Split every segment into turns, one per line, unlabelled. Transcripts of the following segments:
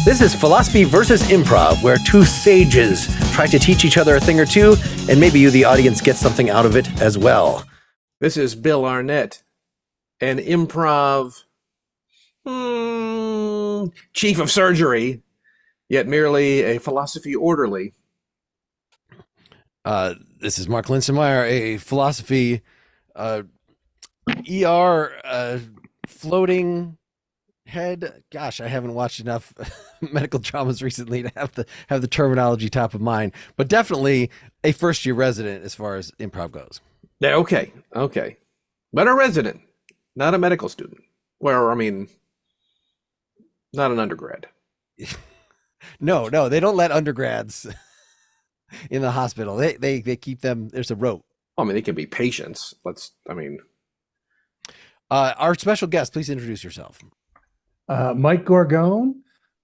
This is Philosophy versus Improv, where two sages try to teach each other a thing or two, and maybe you, the audience, get something out of it as well.
This is Bill Arnett, an improv chief of surgery, yet merely a philosophy orderly.
This is Mark Linsenmeyer, a philosophy ER floating head. Gosh, I haven't watched enough medical dramas recently to have the terminology top of mind, but definitely a first-year resident as far as improv goes.
Yeah, okay. But a resident, not a medical student. Well, I mean, not an undergrad.
No, they don't let undergrads in the hospital. They keep them. There's a rope.
I mean, they can be patients.
Our special guest, please introduce yourself.
Mike Gorgone.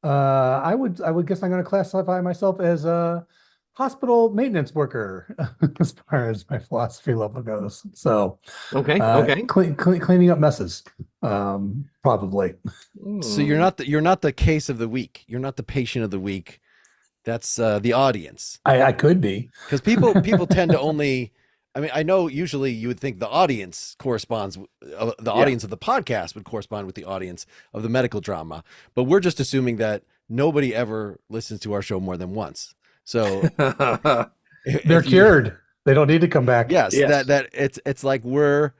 I would guess I'm going to classify myself as a hospital maintenance worker as far as my philosophy level goes. So
okay.
Cleaning up messes, probably.
So you're not the case of the week. You're not the patient of the week. That's the audience.
I could be,
because people tend to only. I mean, I know usually you would think the audience corresponds, the audience of the podcast would correspond with the audience of the medical drama, but we're just assuming that nobody ever listens to our show more than once. So
they're cured. They don't need to come back.
Yes. That it's like we're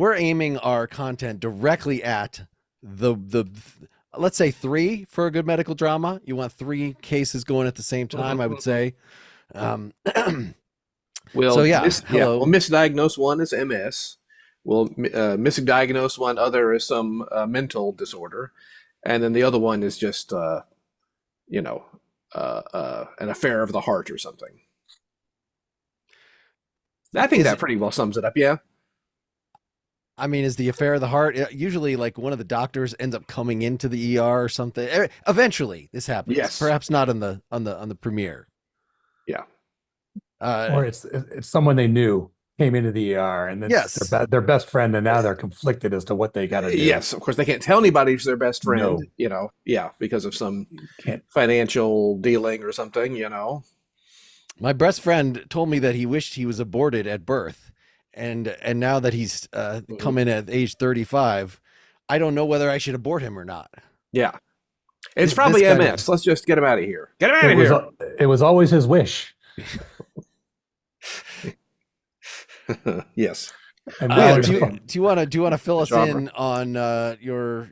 aiming our content directly at the let's say 3 for a good medical drama. You want 3 cases going at the same time, I would say.
Well,
so yeah,
We'll misdiagnose one as MS. We'll misdiagnose one other as some mental disorder, and then the other one is just an affair of the heart or something. I think that pretty well sums it up. Yeah.
I mean, is the affair of the heart usually like one of the doctors ends up coming into the ER or something? Eventually, this happens.
Yes.
Perhaps not on the premiere.
Yeah.
Or it's someone they knew came into the ER, and then their best friend, and now they're conflicted as to what they got to do.
Yes, of course they can't tell anybody who's their best friend.
No.
Because of some financial dealing or something.
My best friend told me that he wished he was aborted at birth, and now that he's come in at age 35, I don't know whether I should abort him or not.
Yeah, it's probably MS. Let's just get him out of here. Get him out of here.
It was always his wish.
Yes.
And do you want to fill us in on your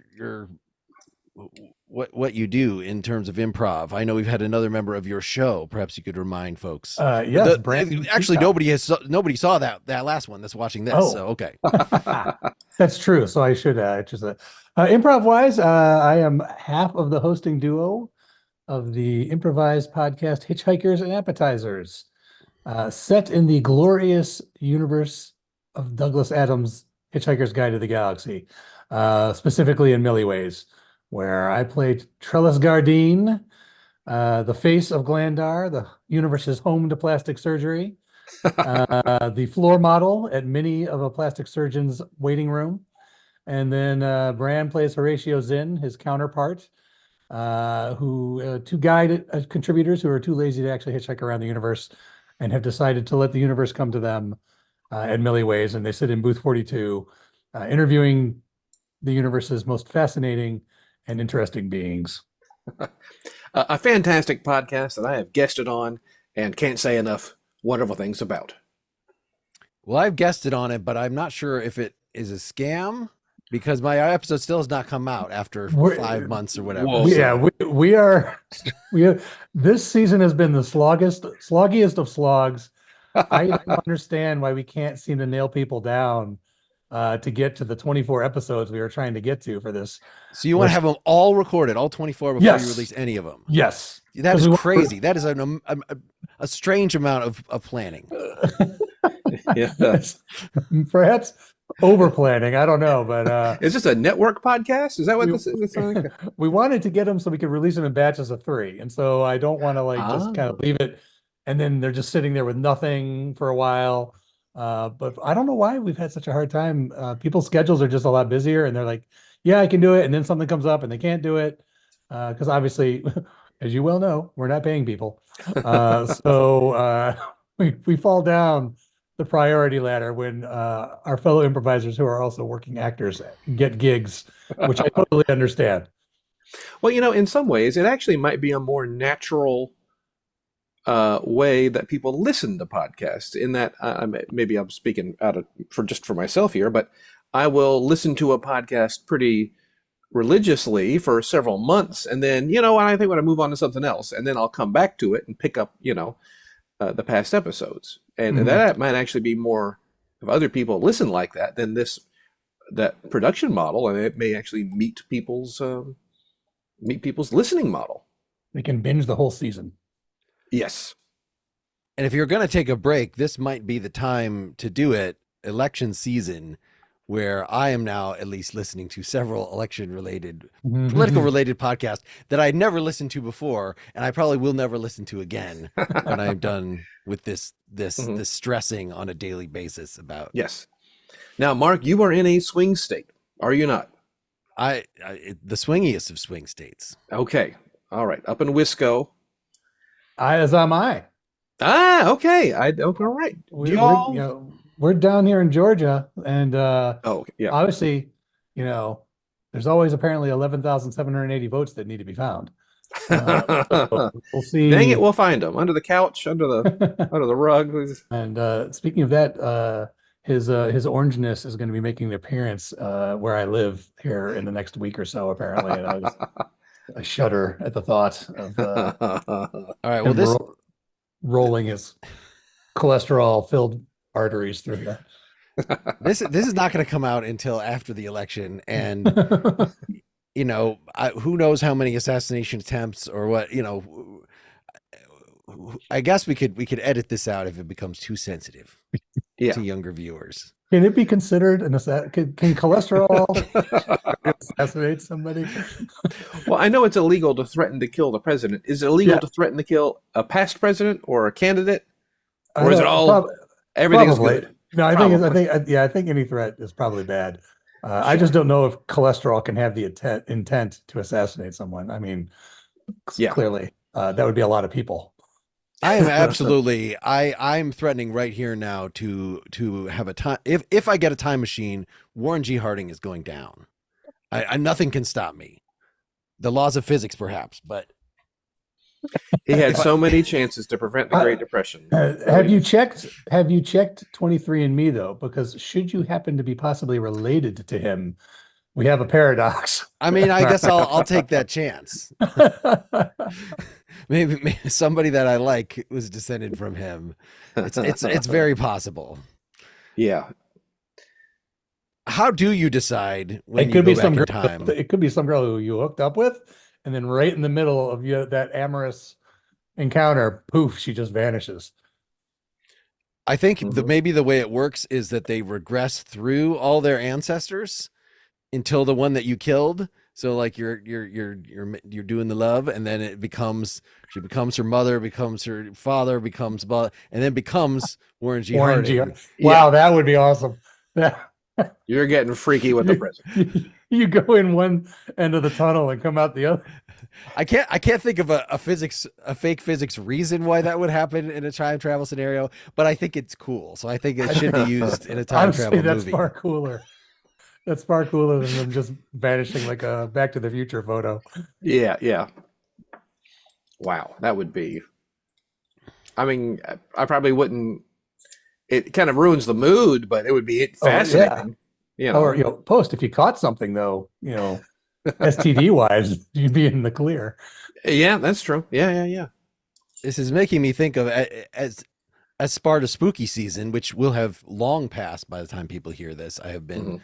what you do in terms of improv? I know we've had another member of your show. Perhaps you could remind folks.
Yes, Brandon.
Actually, nobody saw that last one that's watching this. So okay.
That's true. So I should just improv wise, I am half of the hosting duo of the improvised podcast Hitchhikers and Appetizers. Set in the glorious universe of Douglas Adams' Hitchhiker's Guide to the Galaxy, specifically in Milliways, where I played Trellis Gardine, the face of Glandar, the universe's home to plastic surgery, the floor model at many of a plastic surgeon's waiting room, and then Bran plays Horatio Zinn, his counterpart, two guide contributors who are too lazy to actually hitchhike around the universe and have decided to let the universe come to them at Milliways, and they sit in booth 42, interviewing the universe's most fascinating and interesting beings.
A fantastic podcast that I have guested on and can't say enough wonderful things about.
Well, I've guested on it, but I'm not sure if it is a scam, because my episode still has not come out after 5 months or whatever.
Whoa. Yeah, we are. This season has been the sloggiest of slogs. I don't understand why we can't seem to nail people down to get to the 24 episodes we were trying to get to for this.
So you want to have them all recorded, all 24, before you release any of them?
Yes.
That is crazy. That is a strange amount of planning.
Yes.
Perhaps over planning. I don't know, but
is this a network podcast? Is that what this is?
We wanted to get them so we could release them in batches of 3, and so I don't want to just kind of leave it, and then they're just sitting there with nothing for a while. But I don't know why we've had such a hard time. People's schedules are just a lot busier, and they're like, "Yeah, I can do it," and then something comes up and they can't do it because obviously, as you well know, we're not paying people. So we fall down the priority ladder when our fellow improvisers who are also working actors get gigs, which I totally understand.
Well, in some ways, it actually might be a more natural way that people listen to podcasts. In that, maybe I'm speaking for myself here, but I will listen to a podcast pretty religiously for several months, and then I think I'm going to move on to something else, and then I'll come back to it and pick up the past episodes, and that might actually be more if other people listen like that than that production model, and it may actually meet people's listening model.
They can binge the whole season.
Yes.
And if you're going to take a break, this might be the time to do it. Election season, where I am now at least listening to several election-related, political-related podcasts that I never listened to before, and I probably will never listen to again when I'm done with this stressing on a daily basis about.
Yes. Now, Mark, you are in a swing state, are you not?
The swingiest of swing states.
Okay. All right. Up in Wisco.
As am I.
Okay. All right.
We're down here in Georgia, and
yeah.
obviously, there's always apparently 11,780 votes that need to be found. So we'll see.
Dang it, we'll find them under the couch, under the rug.
And speaking of that, his orangeness is going to be making an appearance where I live here in the next week or so, apparently. And I shudder at the thought of
all right. Well,
rolling his cholesterol-filled arteries through there.
This is not going to come out until after the election, and who knows how many assassination attempts or what. I guess we could edit this out if it becomes too sensitive to younger viewers.
Can it be considered can cholesterol assassinate somebody?
Well, I know it's illegal to threaten to kill the president. Is it illegal to threaten to kill a past president or a candidate, or is it all everything's good?
No, I think any threat is probably bad. Sure. I just don't know if cholesterol can have the intent to assassinate someone. I mean, clearly that would be a lot of people.
I am absolutely. I'm threatening right here now to have a time. If I get a time machine, Warren G. Harding is going down. Nothing can stop me. The laws of physics, perhaps, but
he had so many chances to prevent the Great Depression.
Have you checked 23andMe though? Because should you happen to be possibly related to him, we have a paradox.
I mean, I guess I'll take that chance. Maybe somebody that I like was descended from him. It's very possible.
Yeah.
How do you decide when
it could
you
be
go
some
back
girl,
in time?
It could be some girl who you hooked up with, and then right in the middle of that amorous encounter, poof, she just vanishes.
I think maybe the way it works is that they regress through all their ancestors until the one that you killed. So like you're doing the love, and then she becomes her mother, becomes her father, and then becomes Warren G. Harding.
Wow, that would be awesome.
You're getting freaky with the president.
You go in one end of the tunnel and come out the other.
I can't think of a fake physics reason why that would happen in a time travel scenario, but I think it's cool. So I think it should be used in a time travel movie.
That's far cooler. That's far cooler than them just vanishing like a Back to the Future photo.
Yeah. Wow, that would be. I mean, I probably wouldn't. It kind of ruins the mood, but it would be fascinating.
Or post if you caught something though, STD wise, you'd be in the clear.
Yeah, that's true. Yeah.
This is making me think of as Sparta spooky season, which will have long passed by the time people hear this. I have been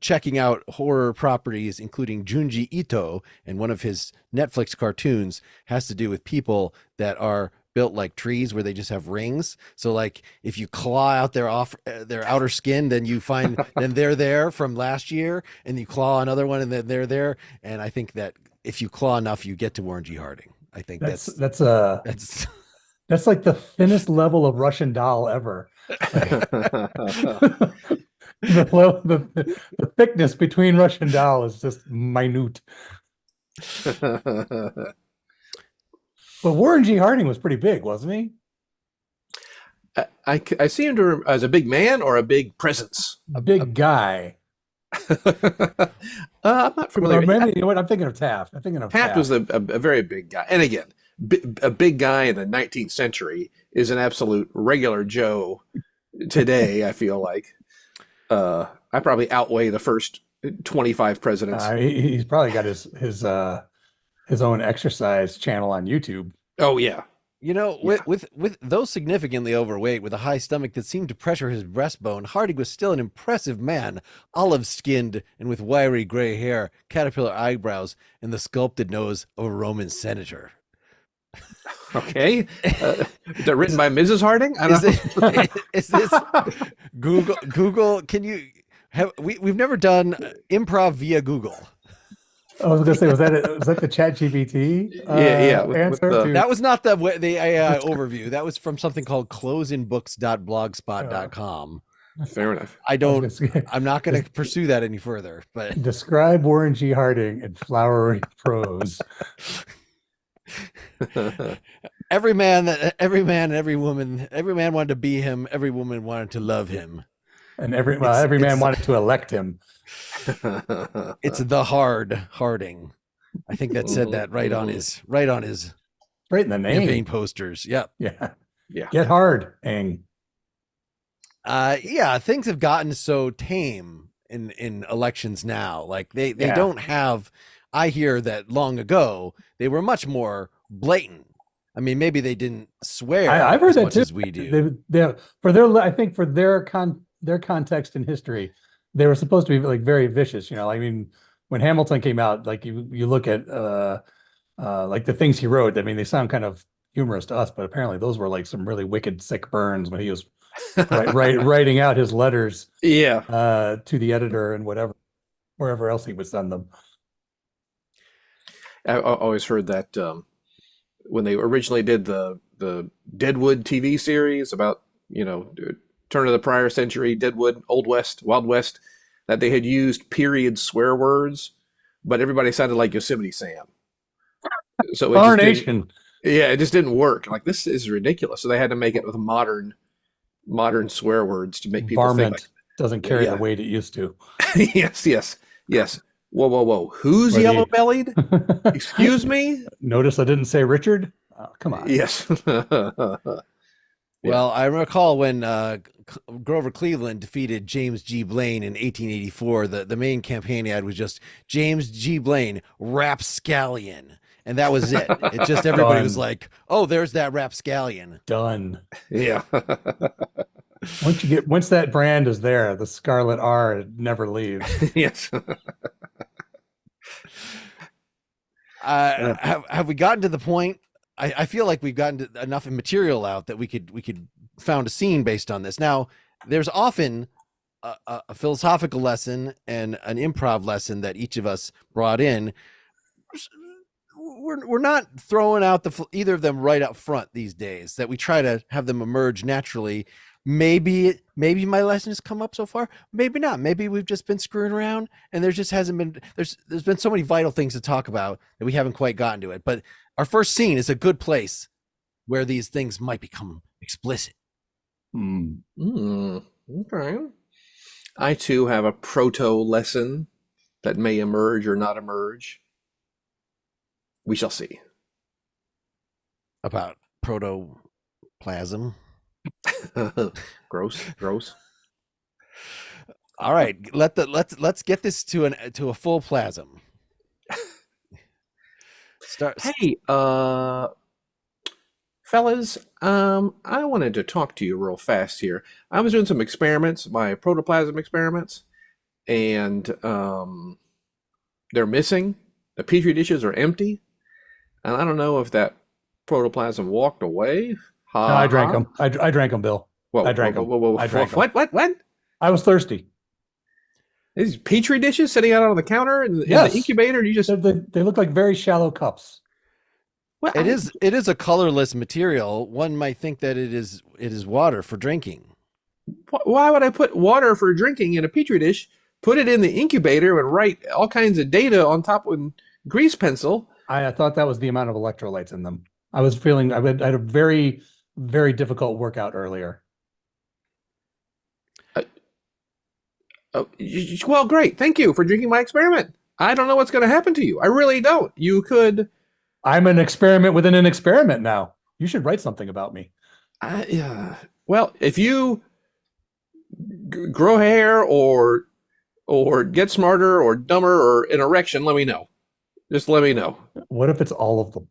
checking out horror properties, including Junji Ito, and one of his Netflix cartoons has to do with people that are built like trees where they just have rings. So like if you claw out their outer skin, then you find then they're there from last year, and you claw another one and then they're there. And I think that if you claw enough, you get to Warren G. Harding. I think that's
That's like the thinnest level of Russian doll ever. The thickness between Russian doll is just minute. But Warren G. Harding was pretty big, wasn't he?
I see him as a big man or a big presence.
A big guy.
I'm not familiar.
Or maybe, you know what? I'm thinking of Taft.
Taft was a very big guy. And again, a big guy in the 19th century is an absolute regular Joe today, I feel like. I probably outweigh the first 25 presidents.
He's probably got his own exercise channel on YouTube.
Oh, yeah.
You know, with though significantly overweight, with a high stomach that seemed to pressure his breastbone, Harding was still an impressive man, olive-skinned and with wiry gray hair, caterpillar eyebrows, and the sculpted nose of a Roman senator.
Okay. Is that written by Mrs. Harding? I don't know.
Is this Google? Can you have we've never done improv via Google.
I was gonna say, was that the ChatGPT?
Yeah.
Answer
that was not the AI overview. That was from something called closeinbooks.blogspot.com.
Fair enough.
I'm not going to pursue that any further. But
describe Warren G. Harding in flowery prose.
every man, every woman, every man wanted to be him. Every woman wanted to love him,
and every man wanted to elect him.
It's the Harding. I think that said that right in the name. Campaign posters. Yep.
Yeah. Get hard, Ang.
Yeah, things have gotten so tame in elections now. Like they don't have. I hear that long ago they were much more blatant. I mean, maybe they didn't swear.
I've heard that too.
As we do.
I think for their context in history, they were supposed to be like very vicious. You know, I mean, when Hamilton came out, like you look at like the things he wrote. I mean, they sound kind of humorous to us, but apparently those were like some really wicked, sick burns when he was writing out his letters.
Yeah.
To the editor and wherever else he would send them.
I always heard that when they originally did the Deadwood TV series about, turn of the prior century, Deadwood, Old West, Wild West, that they had used period swear words, but everybody sounded like Yosemite Sam. So it just didn't work. Like, this is ridiculous. So they had to make it with modern swear words to make people
Varmint
think.
Doesn't carry the weight it used to.
Yes. Whoa. Who's yellow-bellied? Excuse me?
Notice I didn't say Richard? Oh, come on.
Yes.
Well, I recall when Grover Cleveland defeated James G. Blaine in 1884, the main campaign ad was just James G. Blaine, rapscallion. And that was it. It just everybody was like, oh, there's that rapscallion.
Done.
Yeah.
Once that brand is there, the Scarlet R never leaves.
Yes.
Have we gotten to the point? I feel like we've gotten enough material out that we could found a scene based on this. Now, there's often a philosophical lesson and an improv lesson that each of us brought in. We're not throwing out either of them right up front these days. That we try to have them emerge naturally. Maybe my lesson has come up so far. Maybe not. Maybe we've just been screwing around, and there just hasn't been. There's been so many vital things to talk about that we haven't quite gotten to it. But our first scene is a good place where these things might become explicit.
Okay. I too have a proto lesson that may emerge or not emerge. We shall see.
About protoplasm.
Gross.
All right, let's get this to a full plasm.
Hey, fellas, I wanted to talk to you real fast here. I was doing some experiments, my protoplasm experiments, and they're missing. The petri dishes are empty, and I don't know if that protoplasm walked away.
No, I drank them. I drank them, Bill.
Whoa,
I drank them.
Whoa.
I drank them.
What?
I was thirsty.
These petri dishes sitting out on the counter in the incubator. You just
they look like very shallow cups.
Well,
It is a colorless material. One might think that it is water for drinking.
Why would I put water for drinking in a petri dish, put it in the incubator, and write all kinds of data on top with grease pencil?
I thought that was the amount of electrolytes in them. I had a very, very difficult workout earlier.
Well, great. Thank you for drinking my experiment. I don't know what's going to happen to you. I really don't. You could.
I'm an experiment within an experiment now. You should write something about me.
Well, if you grow hair or get smarter or dumber or an erection, let me know. Just let me know.
What if it's all of them?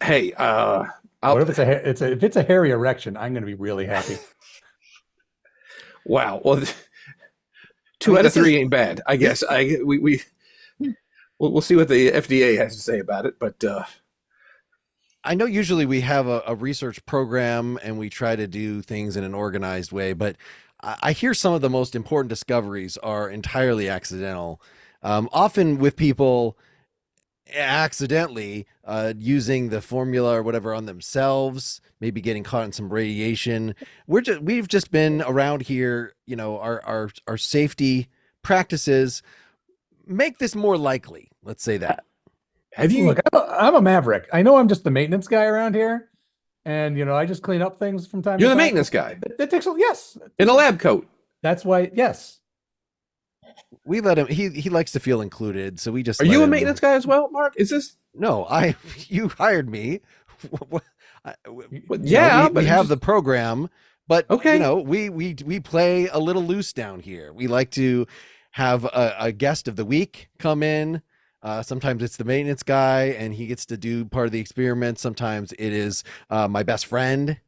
Hey,
what if if it's a hairy erection? I'm going to be really happy.
Wow. Well, two out of three ain't bad. I guess we'll see what the FDA has to say about it. But
I know usually we have a research program and we try to do things in an organized way, but I hear some of the most important discoveries are entirely accidental. Often with people accidentally using the formula or whatever on themselves, maybe getting caught in some radiation. We've just been around here, our safety practices make this more likely. Let's say that.
Have you?
Look, I'm a maverick. I know I'm just the maintenance guy around here, and I just clean up things from time to time.
You're the maintenance guy.
That takes yes.
In a lab coat.
That's why. Yes.
We let him. He likes to feel included, so we just.
Are you a maintenance guy as well, Mark? Is this?
No, you hired me.
Yeah,
we have the program, but
okay.
We play a little loose down here. We like to have a guest of the week come in. Sometimes it's the maintenance guy, and he gets to do part of the experiment. Sometimes it is my best friend.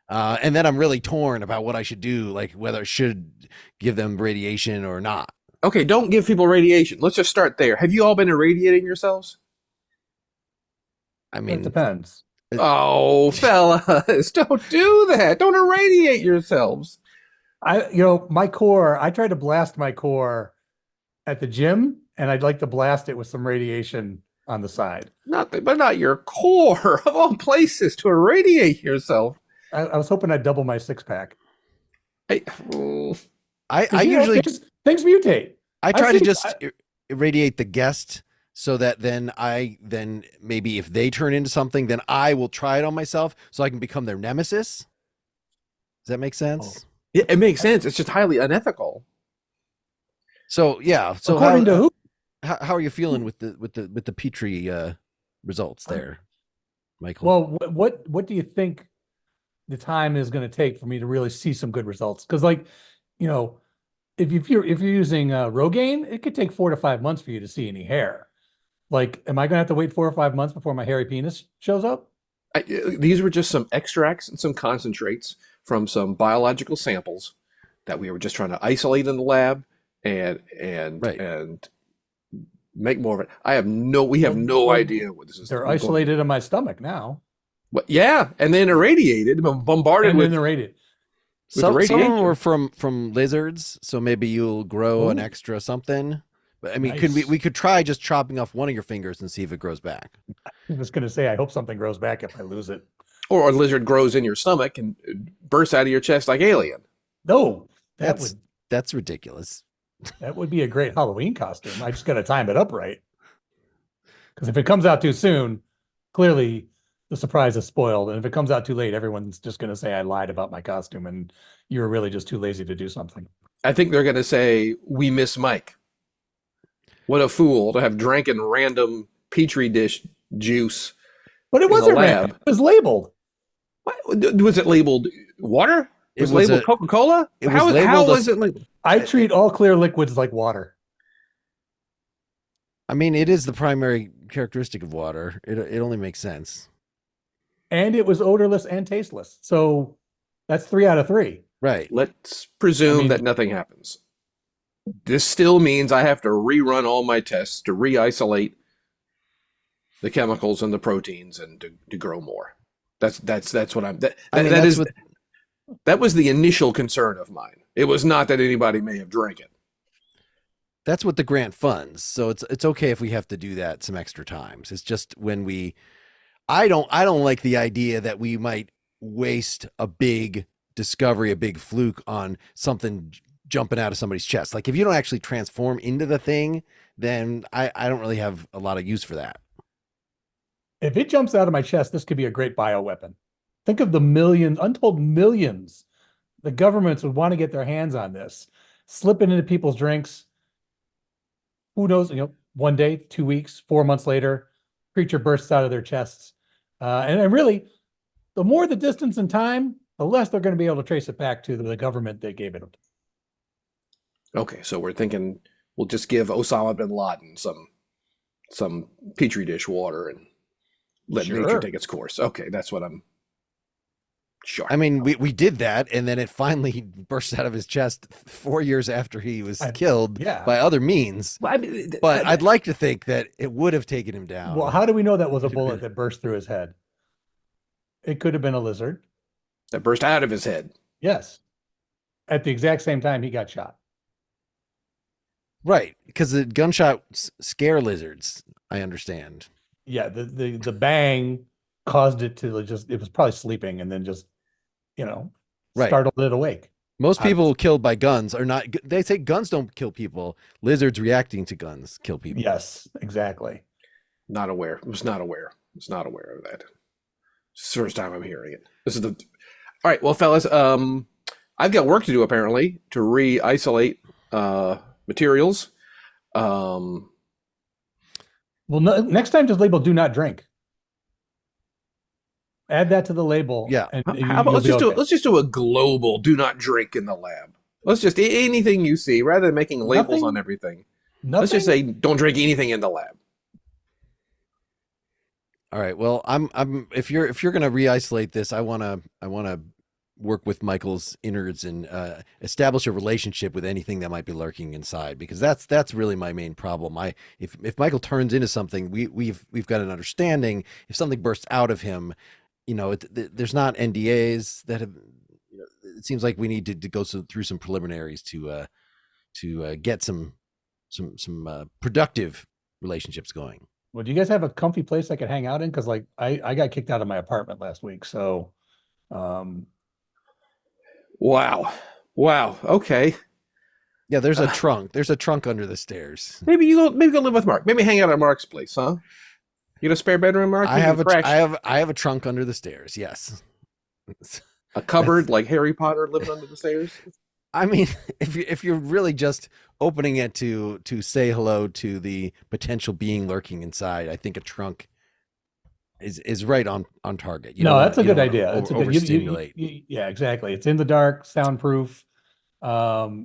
And then I'm really torn about what I should do, like whether I should give them radiation or not.
Okay, don't give people radiation. Let's just start there. Have you all been irradiating yourselves?
I mean,
it depends.
Oh, fellas, don't do that. Don't irradiate yourselves.
My core, I tried to blast my core at the gym, and I'd like to blast it with some radiation on the side.
But not your core, of all places to irradiate yourself.
I was hoping I'd double my 6-pack.
I usually
things mutate.
I try to just irradiate the guest so that then maybe if they turn into something, then I will try it on myself so I can become their nemesis. Does that make sense?
Yeah, it makes sense. It's just highly unethical.
So yeah. So
according to who?
How are you feeling with the Petri results there, Michael?
Well, what do you think the time is going to take for me to really see some good results? Because if you're using Rogaine, it could take 4 to 5 months for you to see any hair. Like, am I going to have to wait 4 or 5 months before my hairy penis shows up?
These were just some extracts and some concentrates from some biological samples that we were just trying to isolate in the lab and make more of it. We have no idea what this is.
They're isolated in my stomach now.
Well, yeah, and then irradiated, bombarded with
irradiated. Some of them were from lizards, so maybe you'll grow an extra something. But I mean,
nice.
we could try just chopping off one of your fingers and see if it grows back.
I was going to say, I hope something grows back if I lose it.
Or a lizard grows in your stomach and bursts out of your chest like Alien.
No,
that's ridiculous.
That would be a great Halloween costume. I just got to time it up right. Because if it comes out too soon, clearly the surprise is spoiled. And if it comes out too late, everyone's just going to say I lied about my costume and you were really just too lazy to do something.
I think they're going to say, we miss Mike. What a fool to have drank in random Petri dish juice.
But it wasn't random. It was labeled.
What? Was it labeled water? It was labeled Coca-Cola? How was it labeled?
I treat all clear liquids like water.
I mean, it is the primary characteristic of water. It only makes sense.
And it was odorless and tasteless. So that's 3 out of 3.
Right.
Let's presume that nothing happens. This still means I have to rerun all my tests to re-isolate the chemicals and the proteins and to grow more. That's what I'm. That was the initial concern of mine. It was not that anybody may have drank it.
That's what the grant funds. So it's okay if we have to do that some extra times. It's just when I don't like the idea that we might waste a big discovery, a big fluke on something jumping out of somebody's chest. Like if you don't actually transform into the thing, then I don't really have a lot of use for that.
If it jumps out of my chest, this could be a great bioweapon. Think of the millions, untold millions, the governments would want to get their hands on this, slip it into people's drinks. Who knows, 1 day, 2 weeks, 4 months later, creature bursts out of their chests. And really, the more the distance in time, the less they're going to be able to trace it back to the government that gave it.
Okay, so we're thinking we'll just give Osama bin Laden some petri dish water and let nature take its course. Okay, that's what I'm sure.
I mean, we did that, and then it finally burst out of his chest 4 years after he was killed by other means.
Well, I mean,
but I'd like to think that it would have taken him down.
Well, how do we know that was a bullet that burst through his head? It could have been a lizard.
That burst out of his head.
Yes. At the exact same time he got shot.
Right, because the gunshots scare lizards, I understand.
Yeah, the bang caused it to it was probably sleeping and then just, startled it awake.
Most people killed by guns are not, they say guns don't kill people. Lizards reacting to guns kill people.
Yes, exactly.
Not aware. Was not aware of that. It's the first time I'm hearing it. All right, well, fellas, I've got work to do apparently to re-isolate materials.
Well, next time just label "do not drink." Add that to the label.
Yeah.
How about let's just do a global "do not drink" in the lab. Let's just anything you see rather than making labels on everything. Let's just say don't drink anything in the lab.
All right. Well, I'm if you're gonna re-isolate this, I wanna work with Michael's innards and establish a relationship with anything that might be lurking inside, because that's really my main problem. If Michael turns into something, we've got an understanding. If something bursts out of him, there's not NDAs that have. It seems like we need to go through some preliminaries to get some productive relationships going.
Well, do you guys have a comfy place I could hang out in? Because I got kicked out of my apartment last week, so.
Wow. Okay.
Yeah, there's a trunk. There's a trunk under the stairs.
Maybe go live with Mark. Maybe hang out at Mark's place, huh? You got a spare bedroom, Mark?
I have a trunk under the stairs. Yes.
A cupboard like Harry Potter living under the stairs.
I mean, if you're really just opening it to say hello to the potential being lurking inside, I think a trunk is right on target.
That's a good idea.
Overstimulate.
Yeah, exactly. It's in the dark, soundproof. It'll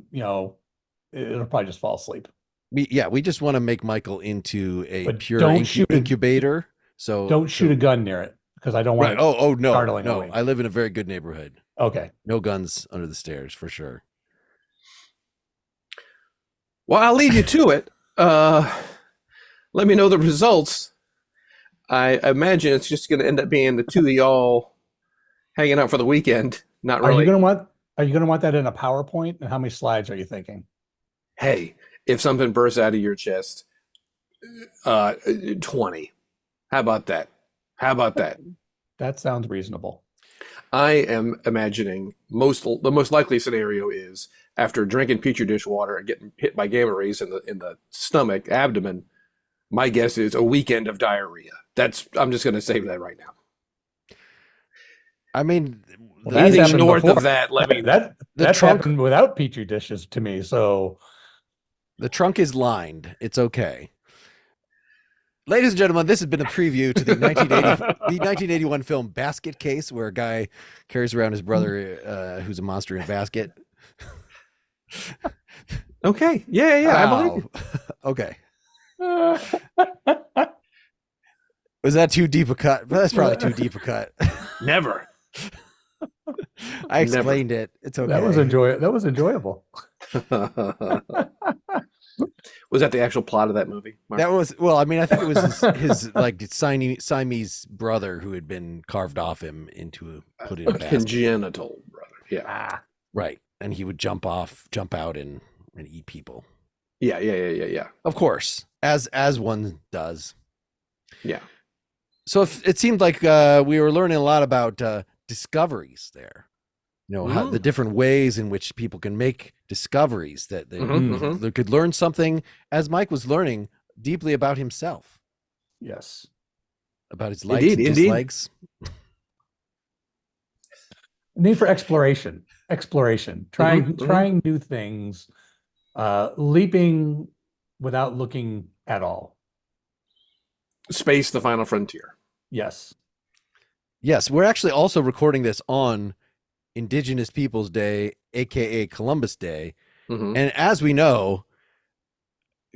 probably just fall asleep.
We just want to make Michael into a pure incubator. So
don't shoot a gun near it, because I don't want.
Right. Oh no.
Away.
I live in a very good neighborhood.
Okay.
No guns under the stairs for sure.
Well, I'll leave you to it. Let me know the results. I imagine it's just going to end up being the two of y'all hanging out for the weekend. Not really.
Are you going to want that in a PowerPoint? And how many slides are you thinking?
Hey, if something bursts out of your chest, 20. How about that?
That sounds reasonable.
I am imagining the most likely scenario is after drinking petri dish water and getting hit by gamma rays in the stomach, abdomen. My guess is a weekend of diarrhea. I'm just going to say that right now.
I mean,
anything north of that, let me.
That's happened without petri dishes to me. So
the trunk is lined. It's okay. Ladies and gentlemen, this has been a preview to the 1981 film Basket Case, where a guy carries around his brother who's a monster in a basket.
Okay. Yeah. I believe you.
Okay. Was that too deep a cut? That's probably too deep a cut.
Never.
I explained it. It's okay.
That was enjoyable.
Was that the actual plot of that movie, Mark?
That was, well, I mean, I think it was his like Siamese brother who had been carved off him put in a basket.
Congenital brother. Yeah.
Right. And he would jump out and eat people.
Yeah.
Of course, as one does.
Yeah.
So it seemed like we were learning a lot about discoveries there. How the different ways in which people can make discoveries that they could learn something, as Mike was learning deeply about himself.
Yes.
About his likes and dislikes.
Need for exploration, trying new things, leaping without looking at all.
Space, the final frontier.
Yes.
We're actually also recording this on Indigenous Peoples Day, aka Columbus Day. And as we know,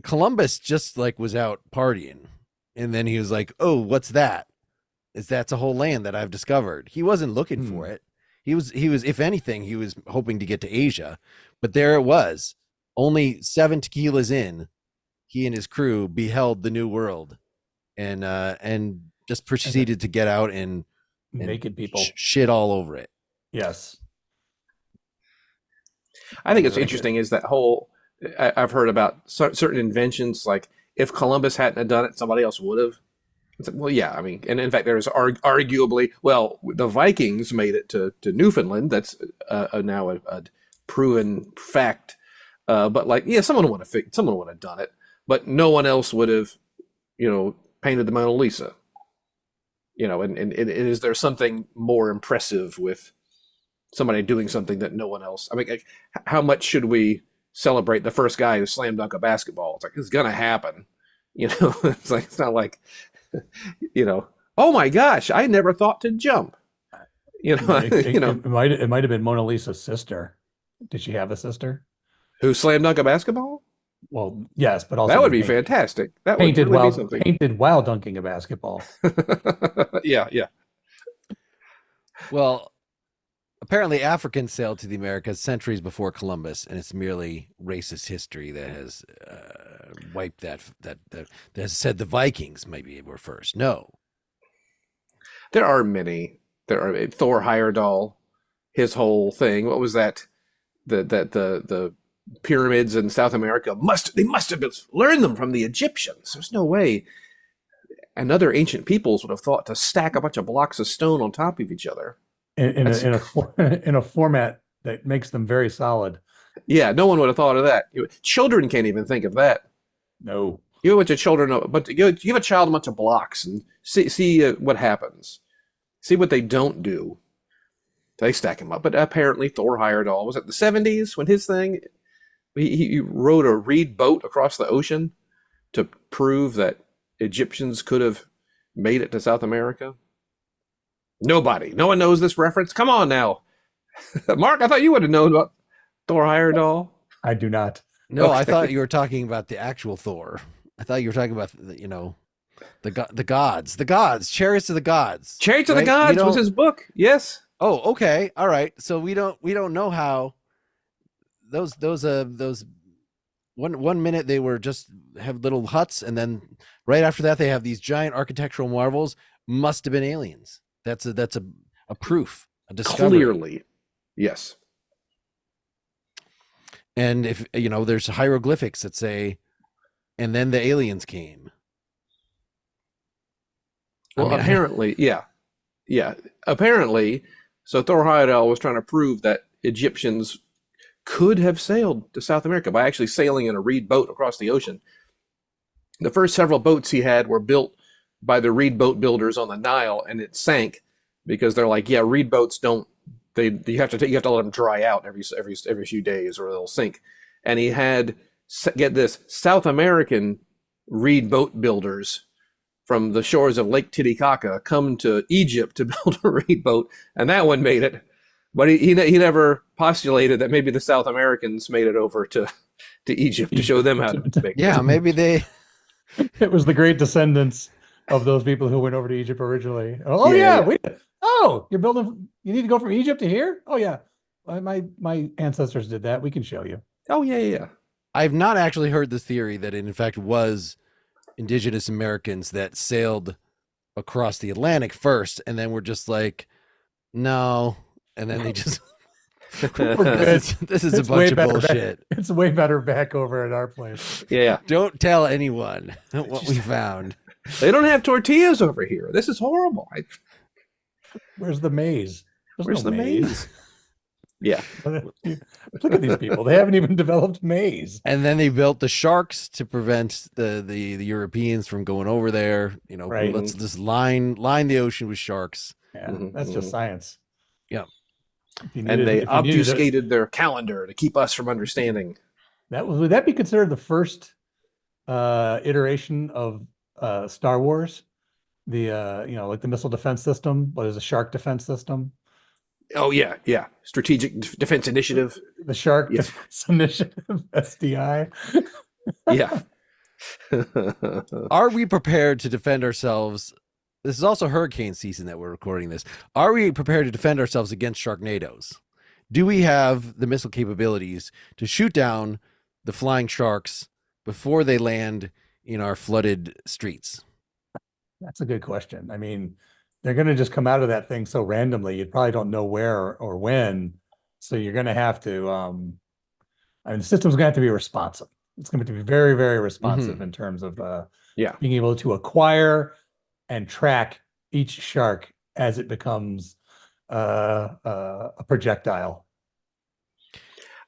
Columbus just was out partying, and then he was like, "Oh, what's that? That's a whole land that I've discovered." He wasn't looking for it. He was, if anything, he was hoping to get to Asia, but there it was. Only 7 tequilas in, he and his crew beheld the new world, and just proceeded to get out and
naked people
shit all over it.
Yes.
I think it's interesting is that whole, I've heard about certain inventions, like if Columbus hadn't have done it, somebody else would have. Well, yeah, I mean, and in fact, there's arguably, well, the Vikings made it to Newfoundland. That's now a proven fact. But someone would have done it, but no one else would have, painted the Mona Lisa. And is there something more impressive with somebody doing something that no one else? I mean, how much should we celebrate the first guy who slam dunk a basketball? It's like, it's gonna happen. It's like, it's not like, oh my gosh, I never thought to jump.
It might have been Mona Lisa's sister. Did she have a sister
who slam dunk a basketball?
Well, yes, but also
that would be fantastic. That
painted
would really be something.
Painted while dunking a basketball.
Yeah.
Well, apparently Africans sailed to the Americas centuries before Columbus, and it's merely racist history that has wiped that has said the Vikings maybe were first. No.
There are many. There are Thor Heyerdahl, his whole thing. What was that? The pyramids in South America must have learned them from the Egyptians. There's no way another ancient peoples would have thought to stack a bunch of blocks of stone on top of each other
in a format that makes them very solid.
Yeah, no one would have thought of that. Children can't even think of that.
No,
you have a bunch of children, but you give a child a bunch of blocks and see what happens. See what they don't do. They stack them up. But apparently Thor Heyerdahl, was it the 70s when his thing? He rowed a reed boat across the ocean to prove that Egyptians could have made it to South America. No one knows this reference. Come on now. Mark, I thought you would have known about Thor Heyerdahl.
I do not.
No, okay. I thought you were talking about the actual Thor. I thought you were talking about, the gods. The gods. Chariots of the Gods.
Chariots of the Gods was his book. Yes.
Oh, okay. All right. So we don't know how those one minute they were just have little huts, and then right after that they have these giant architectural marvels. Must have been aliens. That's a proof, a discovery.
Clearly, yes.
And if there's hieroglyphics that say, and then the aliens came.
Well, apparently, yeah. Apparently, so Thor Heyerdahl was trying to prove that Egyptians could have sailed to South America by actually sailing in a reed boat across the ocean. The first several boats he had were built by the reed boat builders on the Nile, and it sank because they're like, yeah, reed boats don't. You have to let them dry out every few days, or they'll sink. And he had, get this, South American reed boat builders from the shores of Lake Titicaca come to Egypt to build a reed boat, and that one made it. But he never postulated that maybe the South Americans made it over to Egypt to show them how to make it.
Yeah, maybe they.
It was the great descendants of those people who went over to Egypt originally. Oh yeah. You're building. You need to go from Egypt to here. Oh yeah, my ancestors did that. We can show you.
Oh yeah.
I've not actually heard the theory that it in fact was indigenous Americans that sailed across the Atlantic first, and then were just like, no, and then they just
We're good.
This is a
It's way
bunch of
better
bullshit.
It's way better back over at our place.
Yeah.
Don't tell anyone what we found.
They don't have tortillas over here. This is horrible.
Where's the maze? There's
Where's
no
the maze? Yeah.
Look at these people. They haven't even developed maze.
And then they built the sharks to prevent the Europeans from going over there. You know,
Right.
let's just line the ocean with sharks.
Yeah,
Mhm,
that's just science.
Yeah.
And they obfuscated their calendar to keep us from understanding.
Would that be considered the first iteration of Star Wars? The like the missile defense system, what is a shark defense system?
Oh yeah, yeah. Strategic Defense Initiative.
The Shark
Yes.
Defense Initiative, SDI.
Yeah.
Are we prepared to defend ourselves? This is also hurricane season that we're recording this. Are we prepared to defend ourselves against sharknadoes? Do we have the missile capabilities to shoot down the flying sharks before they land in our flooded streets?
That's a good question. I mean, they're going to just come out of that thing so randomly. You probably don't know where or when. So you're going to have to, the system's going to have to be responsive. It's going to have to be very, very responsive in terms of being able to acquire and track each shark as it becomes a projectile.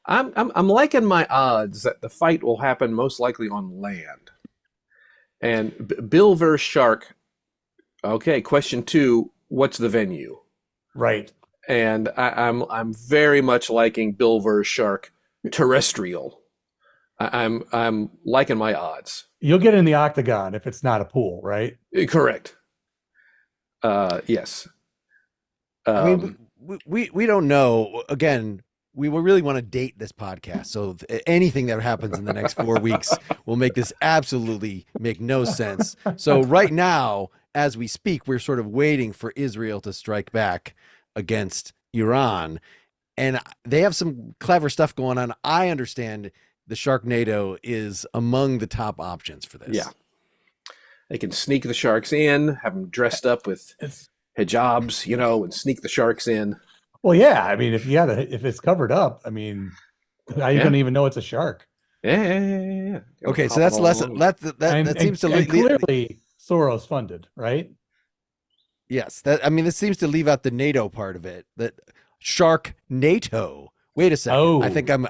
I'm liking my odds that the fight will happen most likely on land. And Bill versus Shark. Okay, question 2: what's the venue?
Right.
And I'm very much liking Bill versus Shark terrestrial. I'm liking my odds.
You'll get in the octagon if it's not a pool, right?
Correct. Yes.
I mean, we don't know. Again, we will really want to date this podcast. So anything that happens in the next 4 weeks will make this absolutely make no sense. So right now, as we speak, we're sort of waiting for Israel to strike back against Iran. And they have some clever stuff going on. I understand the sharkNATO is among the top options for this.
Yeah. They can sneak the sharks in, have them dressed up with hijabs, and sneak the sharks in.
Well, yeah. I mean, if it's covered up, I mean, how are you going to even know it's a shark?
Yeah.
Okay, so that's less. That seems to
clearly Soros funded, right?
Yes. This seems to leave out the NATO part of it. That sharkNATO. Wait a second.
Oh.
I think I'm.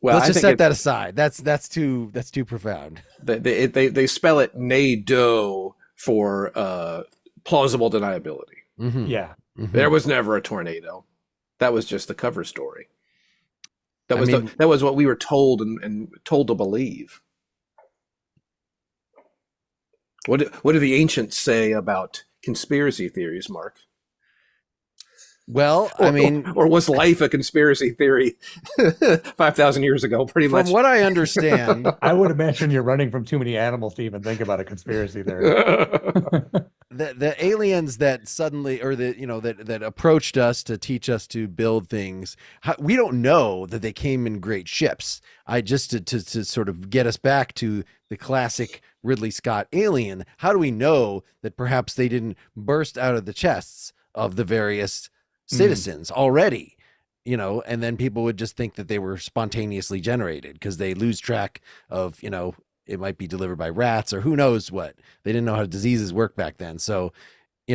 Well,
let's just set that aside. That's too profound.
They spell it NATO for plausible deniability.
Mm-hmm.
Yeah.
Mm-hmm.
There was never a tornado. That was just the cover story. That was what we were told and told to believe. What do the ancients say about conspiracy theories, Mark?
Well,
or was life a conspiracy theory 5,000 years ago? Pretty much.
From what I understand,
I would imagine you're running from too many animals to even think about a conspiracy theory.
the aliens that suddenly, or that approached us to teach us to build things, we don't know that they came in great ships. To sort of get us back to the classic Ridley Scott Alien. How do we know that perhaps they didn't burst out of the chests of the various citizens already, and then people would just think that they were spontaneously generated because they lose track of, it might be delivered by rats or who knows what. They didn't know how diseases work back then. So, we